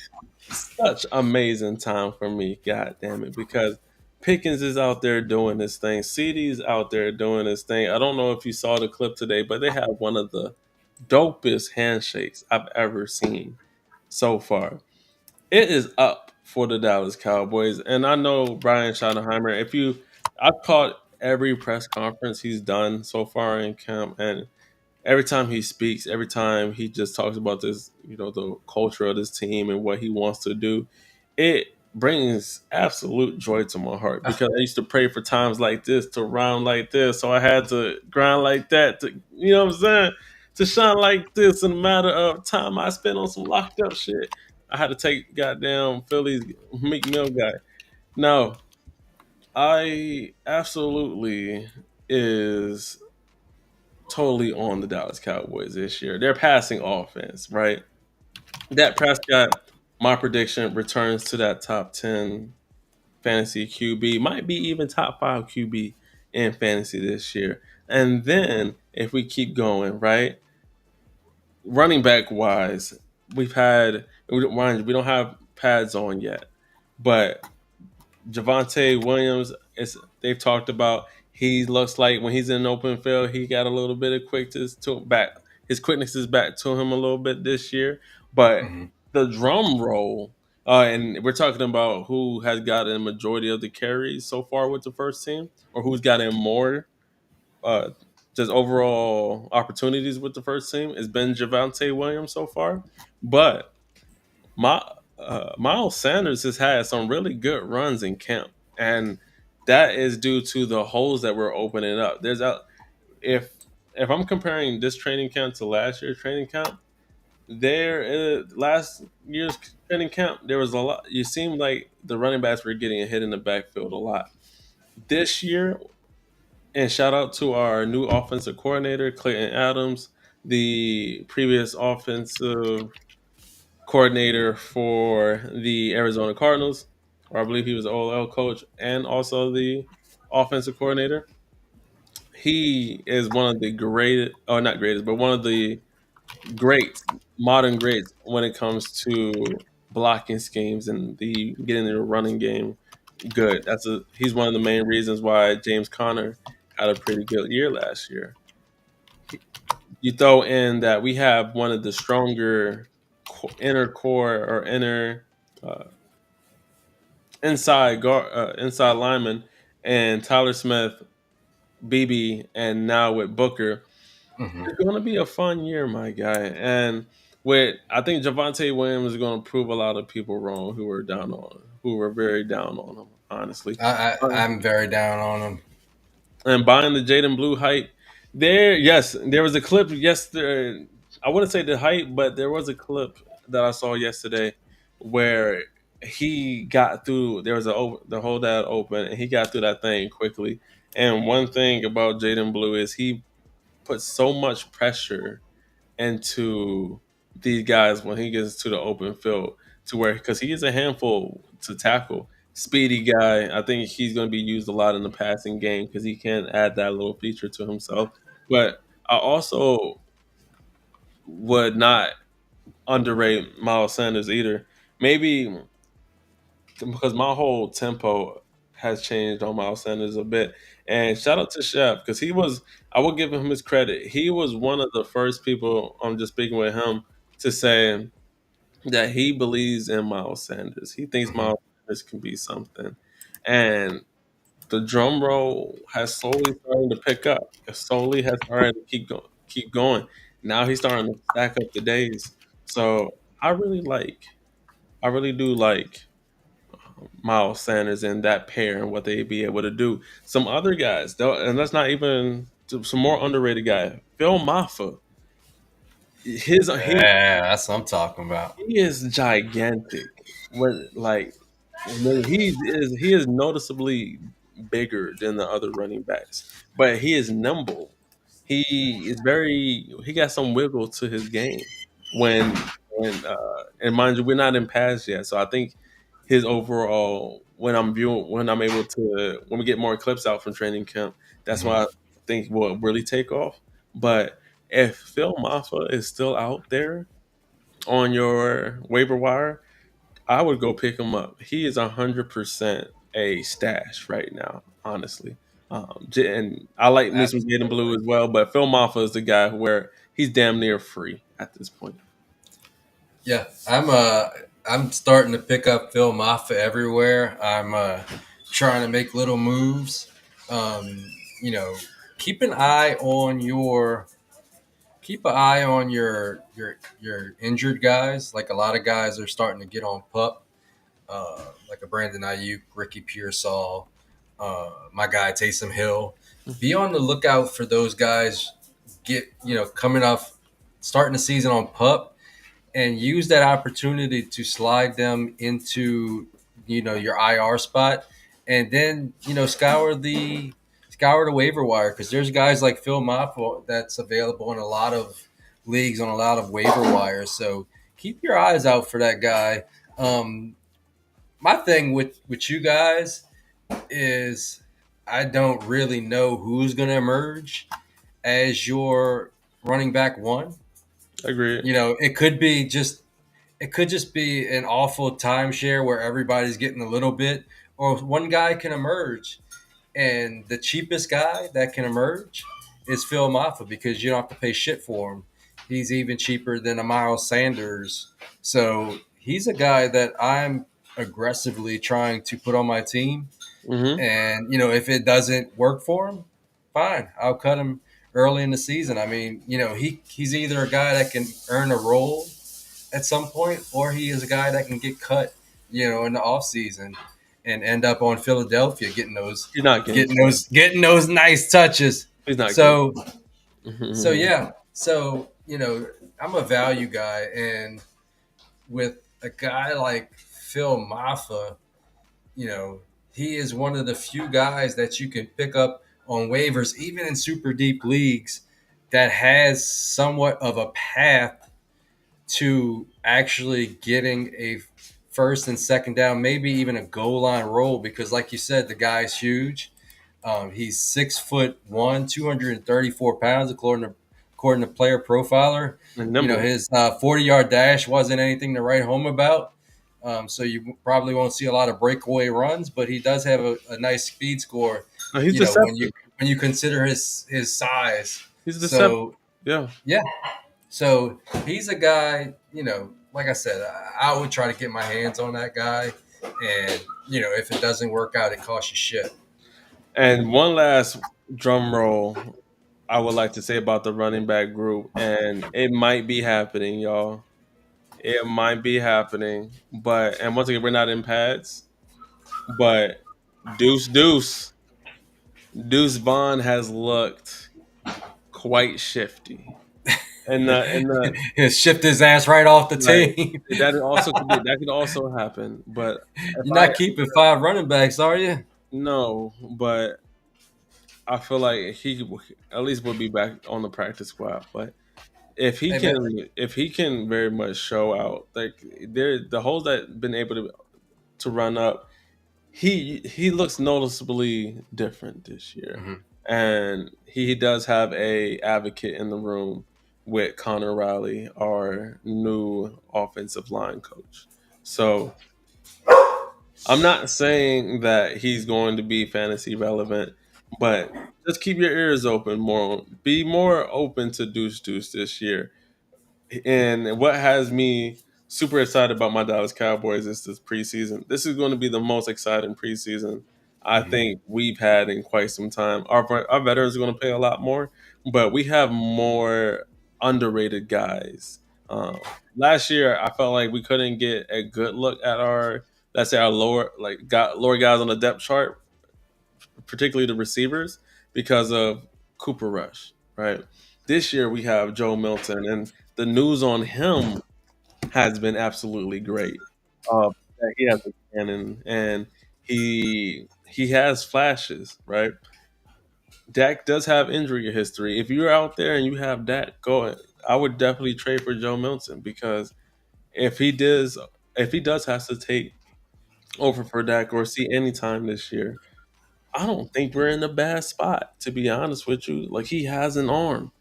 such amazing time for me. God damn it, because Pickens is out there doing this thing. CD's out there doing this thing. I don't know if you saw the clip today, but they have one of the dopest handshakes I've ever seen so far. It is up for the Dallas Cowboys, and I know Brian Schottenheimer. I've caught every press conference he's done so far in camp, and every time he speaks, every time he just talks about this, the culture of this team and what he wants to do, it brings absolute joy to my heart because I used to pray for times like this to rhyme like this. So I had to grind like that to, what I'm saying, to shine like this in a matter of time I spent on some locked up shit. I had to take goddamn Philly's Meek Mill guy. No, I absolutely is totally on the Dallas Cowboys this year. They're passing offense, right? Dak Prescott, my prediction, returns to that top 10 fantasy QB, might be even top 5 QB in fantasy this year. And then if we keep going, right? Running back wise, we don't have pads on yet, but Javante Williams, they've talked about. He looks like when he's in an open field, he got a little bit of quickness to back. His quickness is back to him a little bit this year. But Mm-hmm. the drum roll, and we're talking about who has gotten a majority of the carries so far with the first team, or who's gotten more uh, just overall opportunities with the first team. It's been Javante Williams so far, but my Miles Sanders has had some really good runs in camp, and that is due to the holes that we're opening up. If if I'm comparing this training camp to last year's training camp, last year's training camp there was a lot. You seemed like the running backs were getting a hit in the backfield a lot. This year, and shout out to our new offensive coordinator Clayton Adams, the previous offensive coordinator for the Arizona Cardinals, or I believe he was the OL coach and also the offensive coordinator. He is one of the greatest, or not greatest, but one of the greats, modern greats when it comes to blocking schemes and the getting the running game good. He's one of the main reasons why James Conner had a pretty good year last year. You throw in that we have one of the stronger inner core or inner uh, inside lineman, and Tyler Smith, BB, and now with Booker. Mm-hmm. It's going to be a fun year, my guy. And I think Javante Williams is going to prove a lot of people wrong who were very down on him, honestly. I'm very down on him. And buying the Jaden Blue hype, yes, there was a clip yesterday. I wouldn't say the hype, but there was a clip that I saw yesterday where he got through. There was the holdout open, and he got through that thing quickly. And one thing about Jaden Blue is he puts so much pressure into these guys when he gets to the open field to where because he is a handful to tackle. Speedy guy. I think he's going to be used a lot in the passing game because he can add that little feature to himself. But I also would not underrate Miles Sanders either. Maybe because my whole tempo has changed on Miles Sanders a bit. And shout out to Chef because he was. I will give him his credit. He was one of the first people. I'm just speaking with him to say that he believes in Miles Sanders. He thinks Mhm. Miles Sanders can be something, and the drum roll has slowly started to pick up. It slowly has started to keep going. Now he's starting to stack up the days. So I really like, I really do like Miles Sanders and that pair and what they be able to do. Some other guys, though, and that's not even some more underrated guy. Phil Maffa, his Yeah, that's what I'm talking about. he is gigantic. When like when he is noticeably bigger than the other running backs, but he is nimble. He got some wiggle to his game when and mind you, we're not in pass yet. So I think his overall when I'm able to when we get more clips out from training camp, that's Mhm. why I think will really take off. But if Phil Maffa is still out there on your waiver wire, I would go pick him up. He is 100% a stash right now, honestly. And I like me some Jaden Blue Absolutely. as well, but Phil Maffa is the guy where he's damn near free at this point. Yeah, I'm starting to pick up Phil Maffa everywhere. I'm trying to make little moves. Um, you know, keep an eye on your keep an eye on your injured guys. Like a lot of guys are starting to get on pup. Like a Brandon Ayuk, Ricky Pearsall, my guy Taysom Hill. Be on the lookout for those guys. Coming off starting the season on pup and use that opportunity to slide them into your IR spot, and then scour the waiver wire because there's guys like Phil Maffa that's available in a lot of leagues on a lot of waiver wires. So keep your eyes out for that guy. My thing with you guys is I don't really know who's going to emerge as your running back one. Agreed. It could just be an awful timeshare where everybody's getting a little bit, or one guy can emerge. And the cheapest guy that can emerge is Phil Maffa because you don't have to pay shit for him. He's even cheaper than a Miles Sanders. So he's a guy that I'm aggressively trying to put on my team. Hmm. And, if it doesn't work for him, fine. I'll cut him early in the season. I mean, he's either a guy that can earn a role at some point, or he is a guy that can get cut, in the off season and end up on Philadelphia getting those He's not getting getting cut. those getting those nice touches. He's not getting So so cut. yeah. So, I'm a value guy, and with a guy like Phil Maffa, you know, he is one of the few guys that you can pick up on waivers, even in super deep leagues, that has somewhat of a path to actually getting a first and second down, maybe even a goal line roll. Because, like you said, the guy's huge. He's 6'1", 234 pounds, according to Player Profiler. And nimble. His 40-yard dash wasn't anything to write home about. So you probably won't see a lot of breakaway runs, but he does have a nice speed score. No, he's When you deceptive. consider his size. He's deceptive. So Yeah. yeah, so he's a guy, like I said, I would try to get my hands on that guy. And, if it doesn't work out, it costs you shit. And one last drum roll I would like to say about the running back group, and it might be happening, y'all. It might be happening, but and once again, we're not in pads, but Deuce Deuce Vaughn has looked quite shifty, and the Shift his ass right off the like team. that could also happen. But if You're I not keeping five running backs, are you? no, but I feel like at least will be back on the practice squad, but. Hey, man. If he can very much show out like the holes that been able to run up, he looks noticeably different this year, Mhm. and he does have a advocate in the room with Connor Riley, our new offensive line coach. So I'm not saying that he's going to be fantasy relevant, but just keep your ears open more. Be more open to Deuce Deuce this year. And what has me super excited about my Dallas Cowboys is this preseason. This is going to be the most exciting preseason I Mhm. think we've had in quite some time. Our veterans are going to pay a lot more, but we have more underrated guys. Last year, I felt like we couldn't get a good look at our, let's say, our lower guys on the depth chart, particularly the receivers, because of Cooper Rush. Right. This year we have Joe Milton, and the news on him has been absolutely great. That he has a cannon, and he has flashes, right? Dak does have injury history. If you're out there and you have Dak, go ahead. I would definitely trade for Joe Milton because if he does, if he does have to take over for Dak or see any time this year, I don't think we're in a bad spot, to be honest with you. Like he has an arm,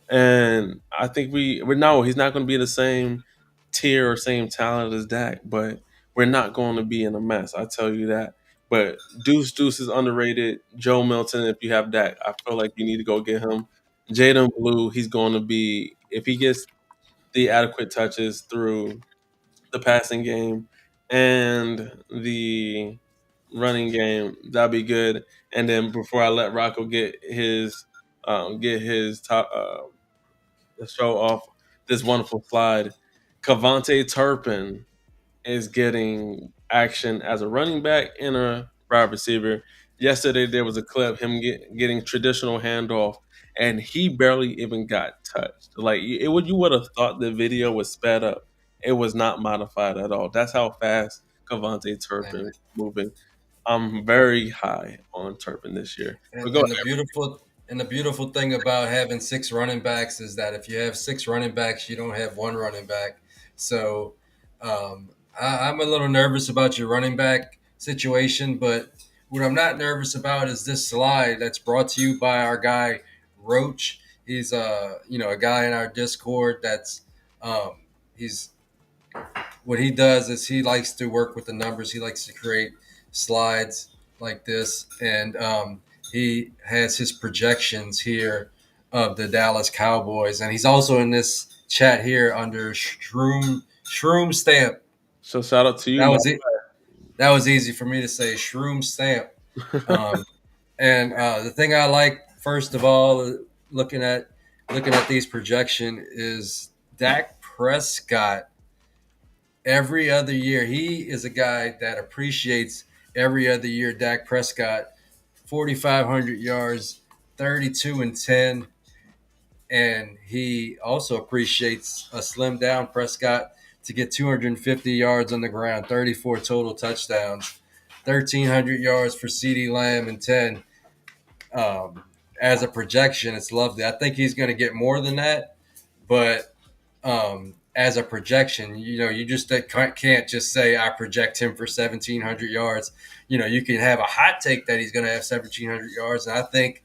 and I think we know he's not going to be the same tier or same talent as Dak, but we're not going to be in a mess. I tell you that. But Deuce Deuce is underrated. Joe Milton, if you have Dak, I feel like you need to go get him. Jaden Blue, he's going to be if he gets the adequate touches through the passing game and the running game, that'd be good. And then before I let Rocco get his top show off this wonderful slide, Cavante Turpin is getting action as a running back and a wide receiver. Yesterday there was a clip getting traditional handoff, and he barely even got touched. Like you would have thought the video was sped up. It was not modified at all. That's how fast Cavante Turpin was moving. I'm very high on Turpin this year. And, But go and the ahead. beautiful and the beautiful thing about having six running backs is that if you have six running backs, you don't have one running back. So I'm a little nervous about your running back situation, but what I'm not nervous about is this slide that's brought to you by our guy Roach. He's a guy in our Discord that's um, he's what he does is he likes to work with the numbers. He likes to create slides like this, and he has his projections here of the Dallas Cowboys, and he's also in this chat here under Shroom Stamp. So shout out to you, That my was it. That was easy for me to say. Shroom Stamp. Um, and the thing I like first of all, looking at these projection is Dak Prescott every other year. He is a guy that appreciates every other year. Dak Prescott, 4,500 yards, 32-10, and he also appreciates a slim down Prescott to get 250 yards on the ground, 34 total touchdowns, 1,300 yards for CeeDee Lamb, and 10. As a projection, it's lovely. I think he's going to get more than that, but as a projection, you just can't just say I project him for 1,700 yards. You can have a hot take that he's going to have 1,700 yards, and I think,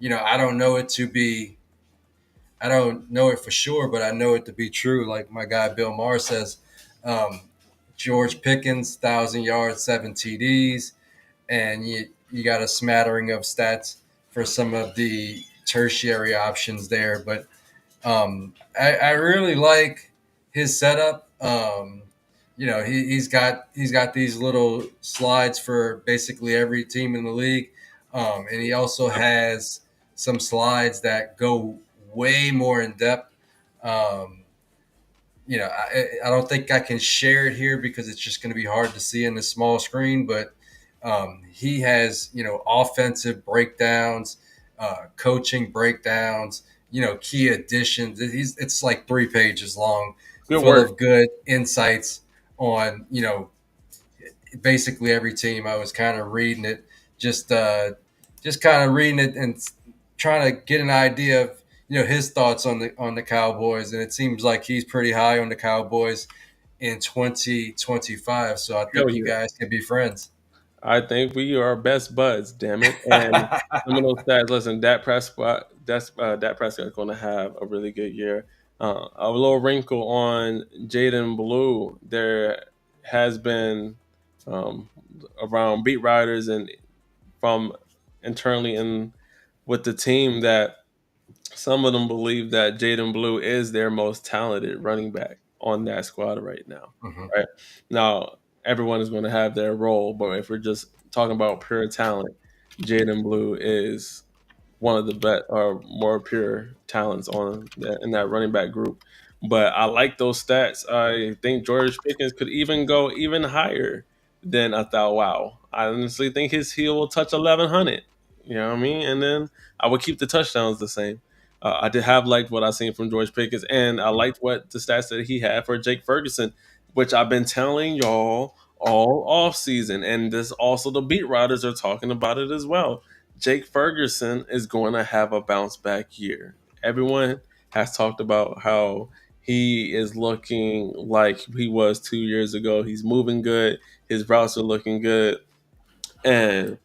I don't know it to be, I don't know it for sure, but I know it to be true. Like my guy Bill Maher says, um, George Pickens, 1,000 yards, 7 TDs, and you got a smattering of stats for some of the tertiary options there, but I really like his setup. He's got these little slides for basically every team in the league, and he also has some slides that go way more in depth. Um, I don't think I can share it here because it's just going to be hard to see in the small screen, but he has offensive breakdowns, coaching breakdowns, key additions. It's like 3 pages long, Good full work. of good insights on basically every team. I was kind of reading it, just just kind of reading it and trying to get an idea of his thoughts on the Cowboys, and it seems like he's pretty high on the Cowboys in 2025. So I Hell think you yeah. guys can be friends. I think we are best buds, damn it. And some of those stats, listen, Dak Prescott's going to have a really good year. A little wrinkle on Jaden Blue. There has been um, around beat writers and from internally in with the team that some of them believe that Jaden Blue is their most talented running back on that squad right now. Hmm. Right now, everyone is going to have their role, but if we're just talking about pure talent, Jaden Blue is one of the best or more pure talents in that running back group. But I like those stats. I think George Pickens could even go even higher than a thou wow. I honestly think his heel will touch 1,100. You know what I mean? And then I would keep the touchdowns the same. I did have liked what I seen from George Pickens, and I liked what the stats that he had for Jake Ferguson, which I've been telling y'all all off season, and this also the beat writers are talking about it as well. Jake Ferguson is going to have a bounce back year. Everyone has talked about how he is looking like he was 2 years ago. He's moving good. His routes are looking good. And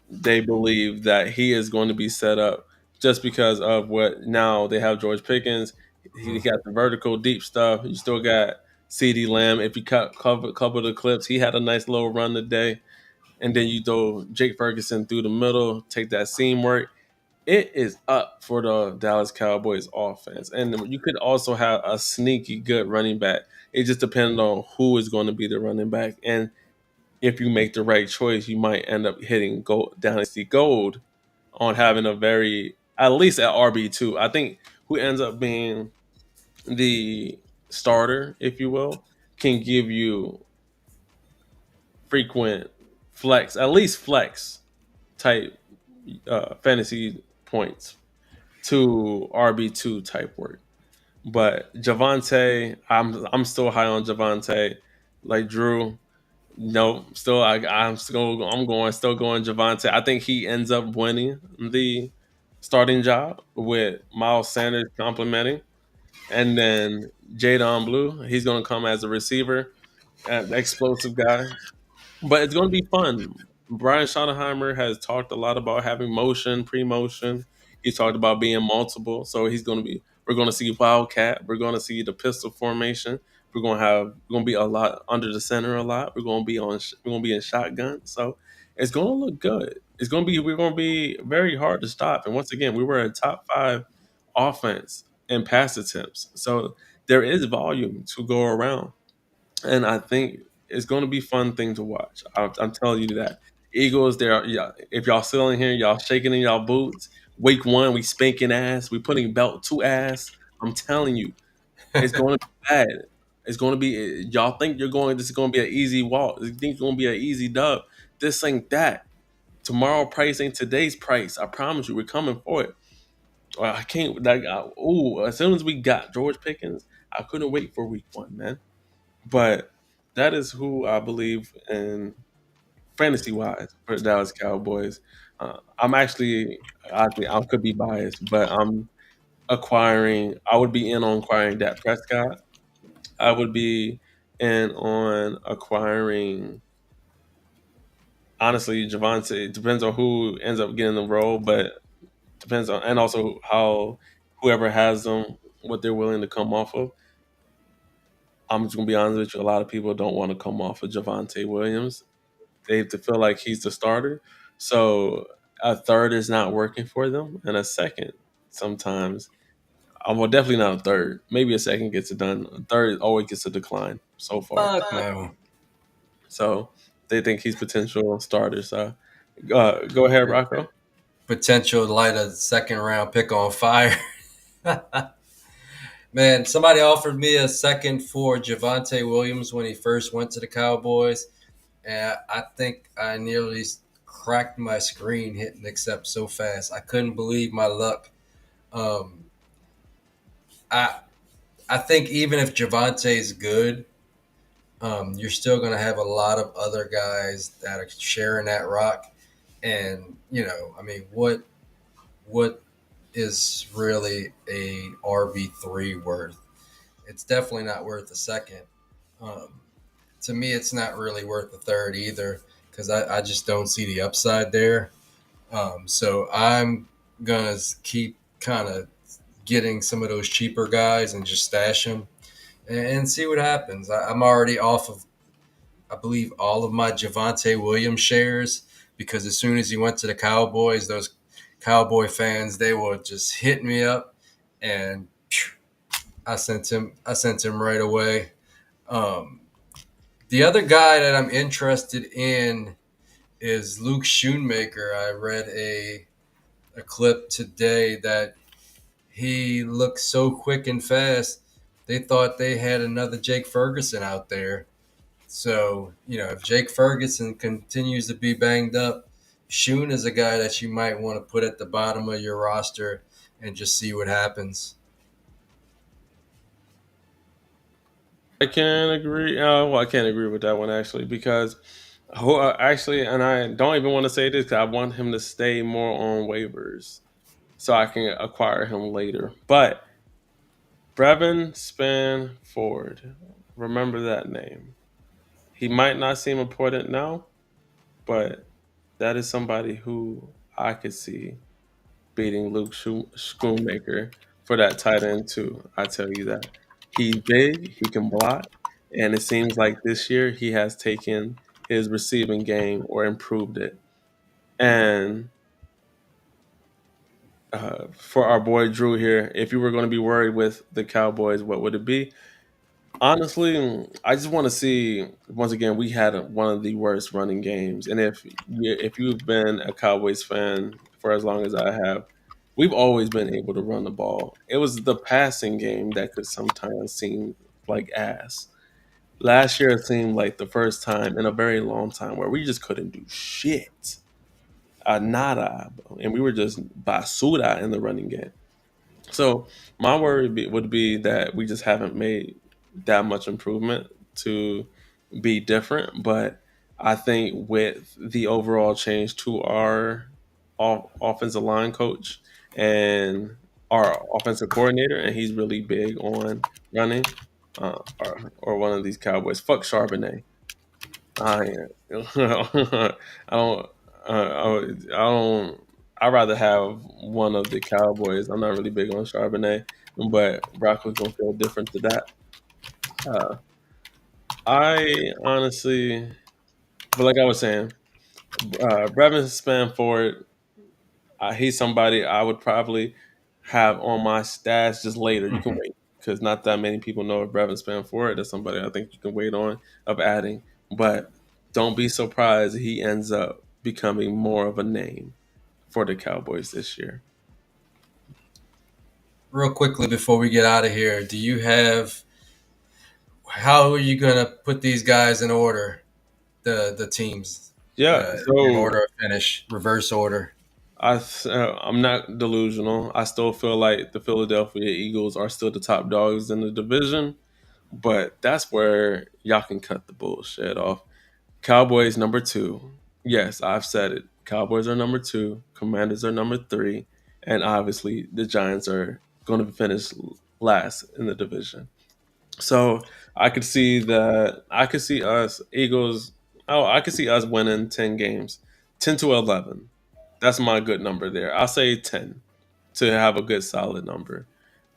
they believe that he is going to be set up just because of what now they have George Pickens. He Hmm. got the vertical deep stuff. You still got CD Lamb. If you cover the clips, he had a nice little run today. And then you throw Jake Ferguson through the middle, take that seam work. It is up for the Dallas Cowboys offense. And you could also have a sneaky good running back. It just depends on who is going to be the running back. And if you make the right choice, you might end up hitting gold, Dynasty Gold on having a very, at least at RB2. I think who ends up being the starter, if you will, can give you frequent flex, at least flex type fantasy points to RB2 type work. But Javante, I'm still high on Javante. Like Drew, no, still I'm going still going Javante. I think he ends up winning the starting job with Miles Sanders complimenting, and then Jadon Blue. He's going to come as a receiver, explosive guy. But it's going to be fun. Brian Schottenheimer has talked a lot about having motion, pre-motion. He's talked about being multiple. So he's going to be. We're going to see wildcat. We're going to see the pistol formation. We're going to be a lot under the center a lot. We're going to be in shotgun. So it's going to look good. We're going to be very hard to stop. And once again, we were a top 5 offense in pass attempts. So there is volume to go around, and I think it's going to be a fun thing to watch. I'm telling you that. Eagles, there. Yeah, if y'all still in here, y'all shaking in y'all boots. Week 1, we spanking ass. We putting belt to ass. I'm telling you, it's going to be bad. It's going to be. Y'all think you're going. This is going to be an easy walk. You think it's going to be an easy dub. This ain't that. Tomorrow price ain't today's price. I promise you, we're coming for it. I can't. As soon as we got George Pickens, I couldn't wait for week 1, man. But that is who I believe in fantasy wise for the Dallas Cowboys. I'm actually, I could be biased, but I would be in on acquiring Dak Prescott. I would be in on acquiring, honestly, Javante. It depends on who ends up getting the role, but depends on, and also how whoever has them, what they're willing to come off of. I'm just gonna be honest with you. A lot of people don't want to come off of Javante Williams. They have to feel like he's the starter. So a third is not working for them, and a second sometimes. Well, definitely not a third. Maybe a second gets it done. A third always gets a decline so far. Fuck no. So they think he's potential starter. So go ahead, Rocco. Potential to light a second round pick on fire. Man, somebody offered me a second for Javante Williams when he first went to the Cowboys, and I think I nearly cracked my screen hitting accept so fast. I couldn't believe my luck. Um, I I think even if Javante's good, you're still going to have a lot of other guys that are sharing that rock. And I mean, what is really a RB3 worth? It's definitely not worth a second. Um, to me, it's not really worth a third either because I just don't see the upside there. So I'm gonna keep kind of getting some of those cheaper guys and just stash them and see what happens. I'm already off of I believe, all of my Javonte Williams shares because as soon as he went to the Cowboys, those Cowboy fans, they were just hitting me up, and I sent him right away. Um, the other guy that I'm interested in is Luke Schoonmaker. I read a clip today that he looked so quick and fast. They thought they had another Jake Ferguson out there. So, if Jake Ferguson continues to be banged up, Schoon is a guy that you might want to put at the bottom of your roster and just see what happens. I can agree. Well, I can't agree with that one actually because actually, and I don't even want to say this because I want him to stay more on waivers so I can acquire him later. But Brevin Spanford, remember that name. He might not seem important now, but that is somebody who I could see beating Luke Schoonmaker for that tight end too. I tell you that he's big, he can block, and it seems like this year he has taken his receiving game or improved it. And for our boy Drew here, if you were going to be worried with the Cowboys, what would it be? Honestly, I just want to see once again we had one of the worst running games, and if you've been a Cowboys fan for as long as I have, we've always been able to run the ball. It was the passing game that could sometimes seem like ass. Last year it seemed like the first time in a very long time where we just couldn't do shit, nada, and we were just basura in the running game. So my worry would be that we just haven't made that much improvement to be different. But I think with the overall change to our offensive line coach and our offensive coordinator, and he's really big on running, or one of these Cowboys. Fuck Charbonnet. I I don't. I don't. I'd rather have one of the Cowboys. I'm not really big on Charbonnet, but Brock was gonna feel different to that. Uh, I honestly, but like I was saying, Brevin Spanford, he's somebody I would probably have on my stats just later. You can Mhm. wait because not that many people know of Brevin Spanford. That's somebody I think you can wait on of adding, but don't be surprised if he ends up becoming more of a name for the Cowboys this year. Real quickly before we get out of here, do you have how are you going to put these guys in order, the teams, Yeah, in so order of finish, reverse order? I'm not delusional. I still feel like the Philadelphia Eagles are still the top dogs in the division, but that's where y'all can cut the bullshit off. Cowboys number two. Yes, I've said it. Cowboys are number two. Commanders are number three, and obviously the Giants are going to finish last in the division. So I could see that. I could see us Eagles. Oh, I could see us winning 10 games, 10 to 11. That's my good number there. I'll say 10 to have a good solid number.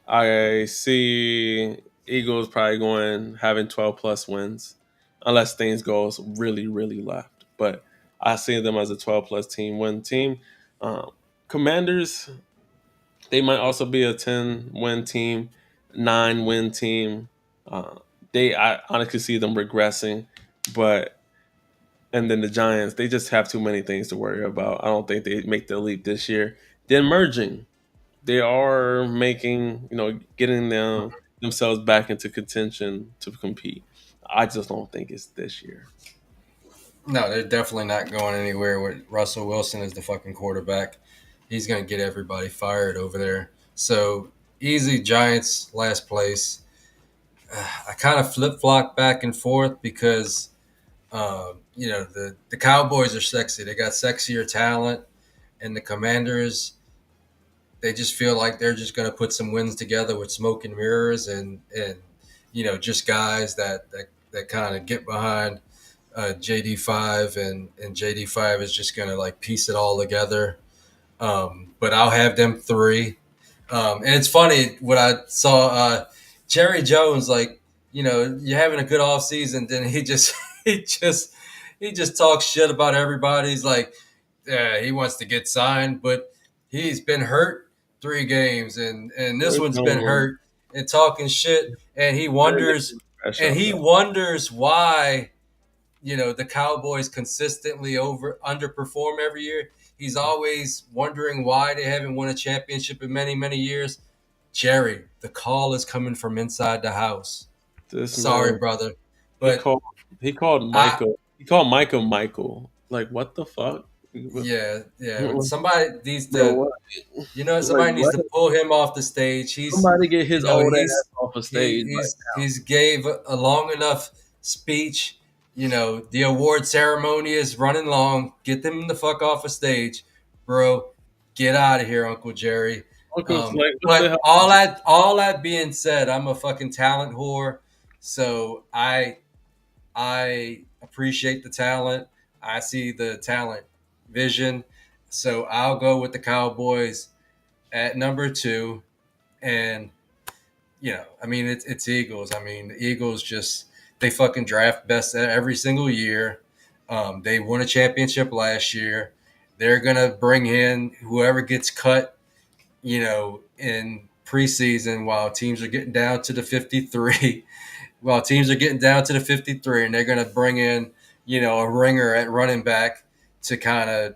I see Eagles probably going having 12 plus wins, unless things goes really really left. But I see them as a 12 plus team win team. Um, Commanders, they might also be a 10 win team, 9 win team. Uh, I honestly see them regressing, but and then the Giants, they just have too many things to worry about. I don't think they make the leap this year. Then merging, they are making, getting themselves back into contention to compete. I just don't think it's this year. No, they're definitely not going anywhere with Russell Wilson as the fucking quarterback. He's going to get everybody fired over there. So easy Giants last place. I kind of flip flop back and forth because the Cowboys are sexy. They got sexier talent, and the Commanders, they just feel like they're just going to put some wins together with smoke and mirrors, and just guys that kind of get behind JD5, and JD5 is just going to like piece it all together. But I'll have them three. And it's funny when I saw Jerry Jones, like, you're having a good off season. Then he just he just he just talks shit about everybody. He's like, yeah, he wants to get signed, but he's been hurt 3 games, and this We're one's been going hurt and talking shit, and fresh out he that. wonders why the Cowboys consistently over underperform every year. He's always wondering why they haven't won a championship in many many years. Jerry, the call is coming from inside the house. This Sorry, man, brother, he but called he called I Michael. He called Michael. Like what the fuck? yeah. Somebody needs Bro, to what? Like somebody needs what? to pull him off the stage. He's Somebody get his old ass he's off a stage right he's gave a long enough speech. The award ceremony is running long. Get them the fuck off a stage, bro. Get out of here, Uncle Jerry. now. Uncle, like what the But hell? all that being said, I'm a fucking talent whore. So I appreciate the talent. I see the talent vision. So I'll go with the Cowboys at number 2. And I mean, it's Eagles. I mean, the Eagles just they fucking draft best every single year. They won a championship last year. They're gonna bring in whoever gets cut, in preseason while teams are getting down to the 53. While teams are getting down to the 53, and they're gonna bring in, a ringer at running back to kind of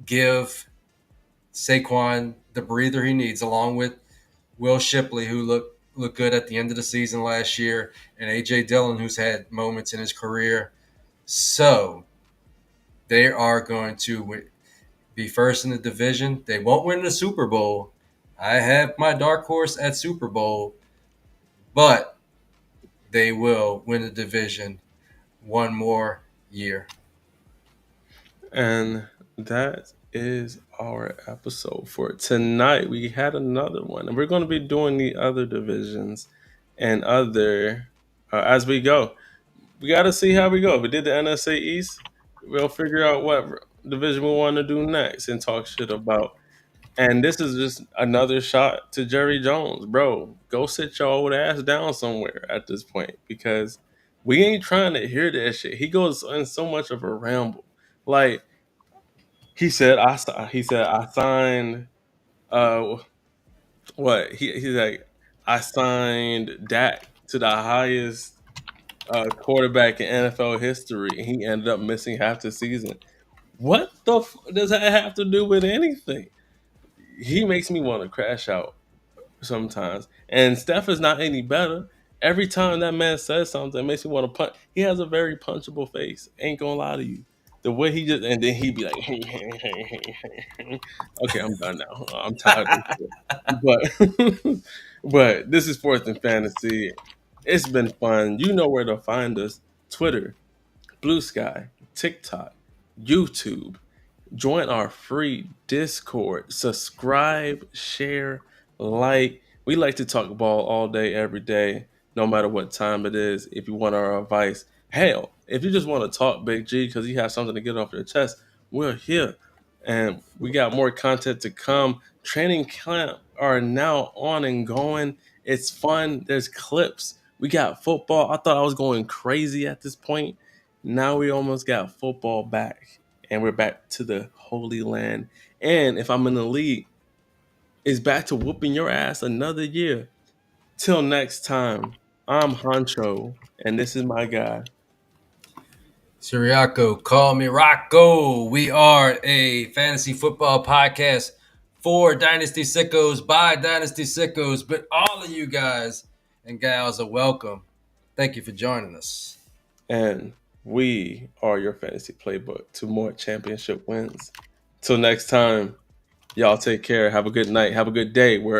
give Saquon the breather he needs, along with Will Shipley, who looked good at the end of the season last year, and AJ Dillon, who's had moments in his career. So they are going to be first in the division. They won't win the Super Bowl. I have my dark horse at Super Bowl, but they will win the division one more year. And that is our episode for tonight. We had another one, and we're going to be doing the other divisions and other as we go. We got to see how we go. We did the NFC East. We'll figure out what division we want to do next and talk shit about. And this is just another shot to Jerry Jones, bro. Go sit your old ass down somewhere at this point because we ain't trying to hear that shit. He goes in so much of a ramble, like he said I signed uh what he's like I signed Dak to the highest quarterback in NFL history, and he ended up missing half the season. What the does that have to do with anything? He makes me want to crash out sometimes. And Steph is not any better. Every time that man says something, it makes me want to punch. He has a very punchable face. Ain't gonna lie to you. The way he just and then he'd be like, okay, I'm done now. I'm tired of this shit. But but this is Fourth and Fantasy. It's been fun. You know where to find us: Twitter, Blue Sky, TikTok, YouTube. Join our free Discord. Subscribe, share, like. We like to talk ball all day, every day, no matter what time it is. If you want our advice, hell, if you just want to talk, Big G, because you have something to get off your chest, we're here. And we got more content to come. Training camp are now on and going. It's fun. There's clips. We got football. I thought I was going crazy at this point. Now we almost got football back and we're back to the Holy Land. And if I'm in the league, it's back to whooping your ass another year. Till next time, I'm Honcho, and this is my guy. Siriaco, call me Rocco. We are a fantasy football podcast for Dynasty Sickos by Dynasty Sickos, but all of you guys and gals are welcome. Thank you for joining us. And we are your fantasy playbook to more championship wins. Till next time, y'all take care. Have a good night. Have a good day. Wherever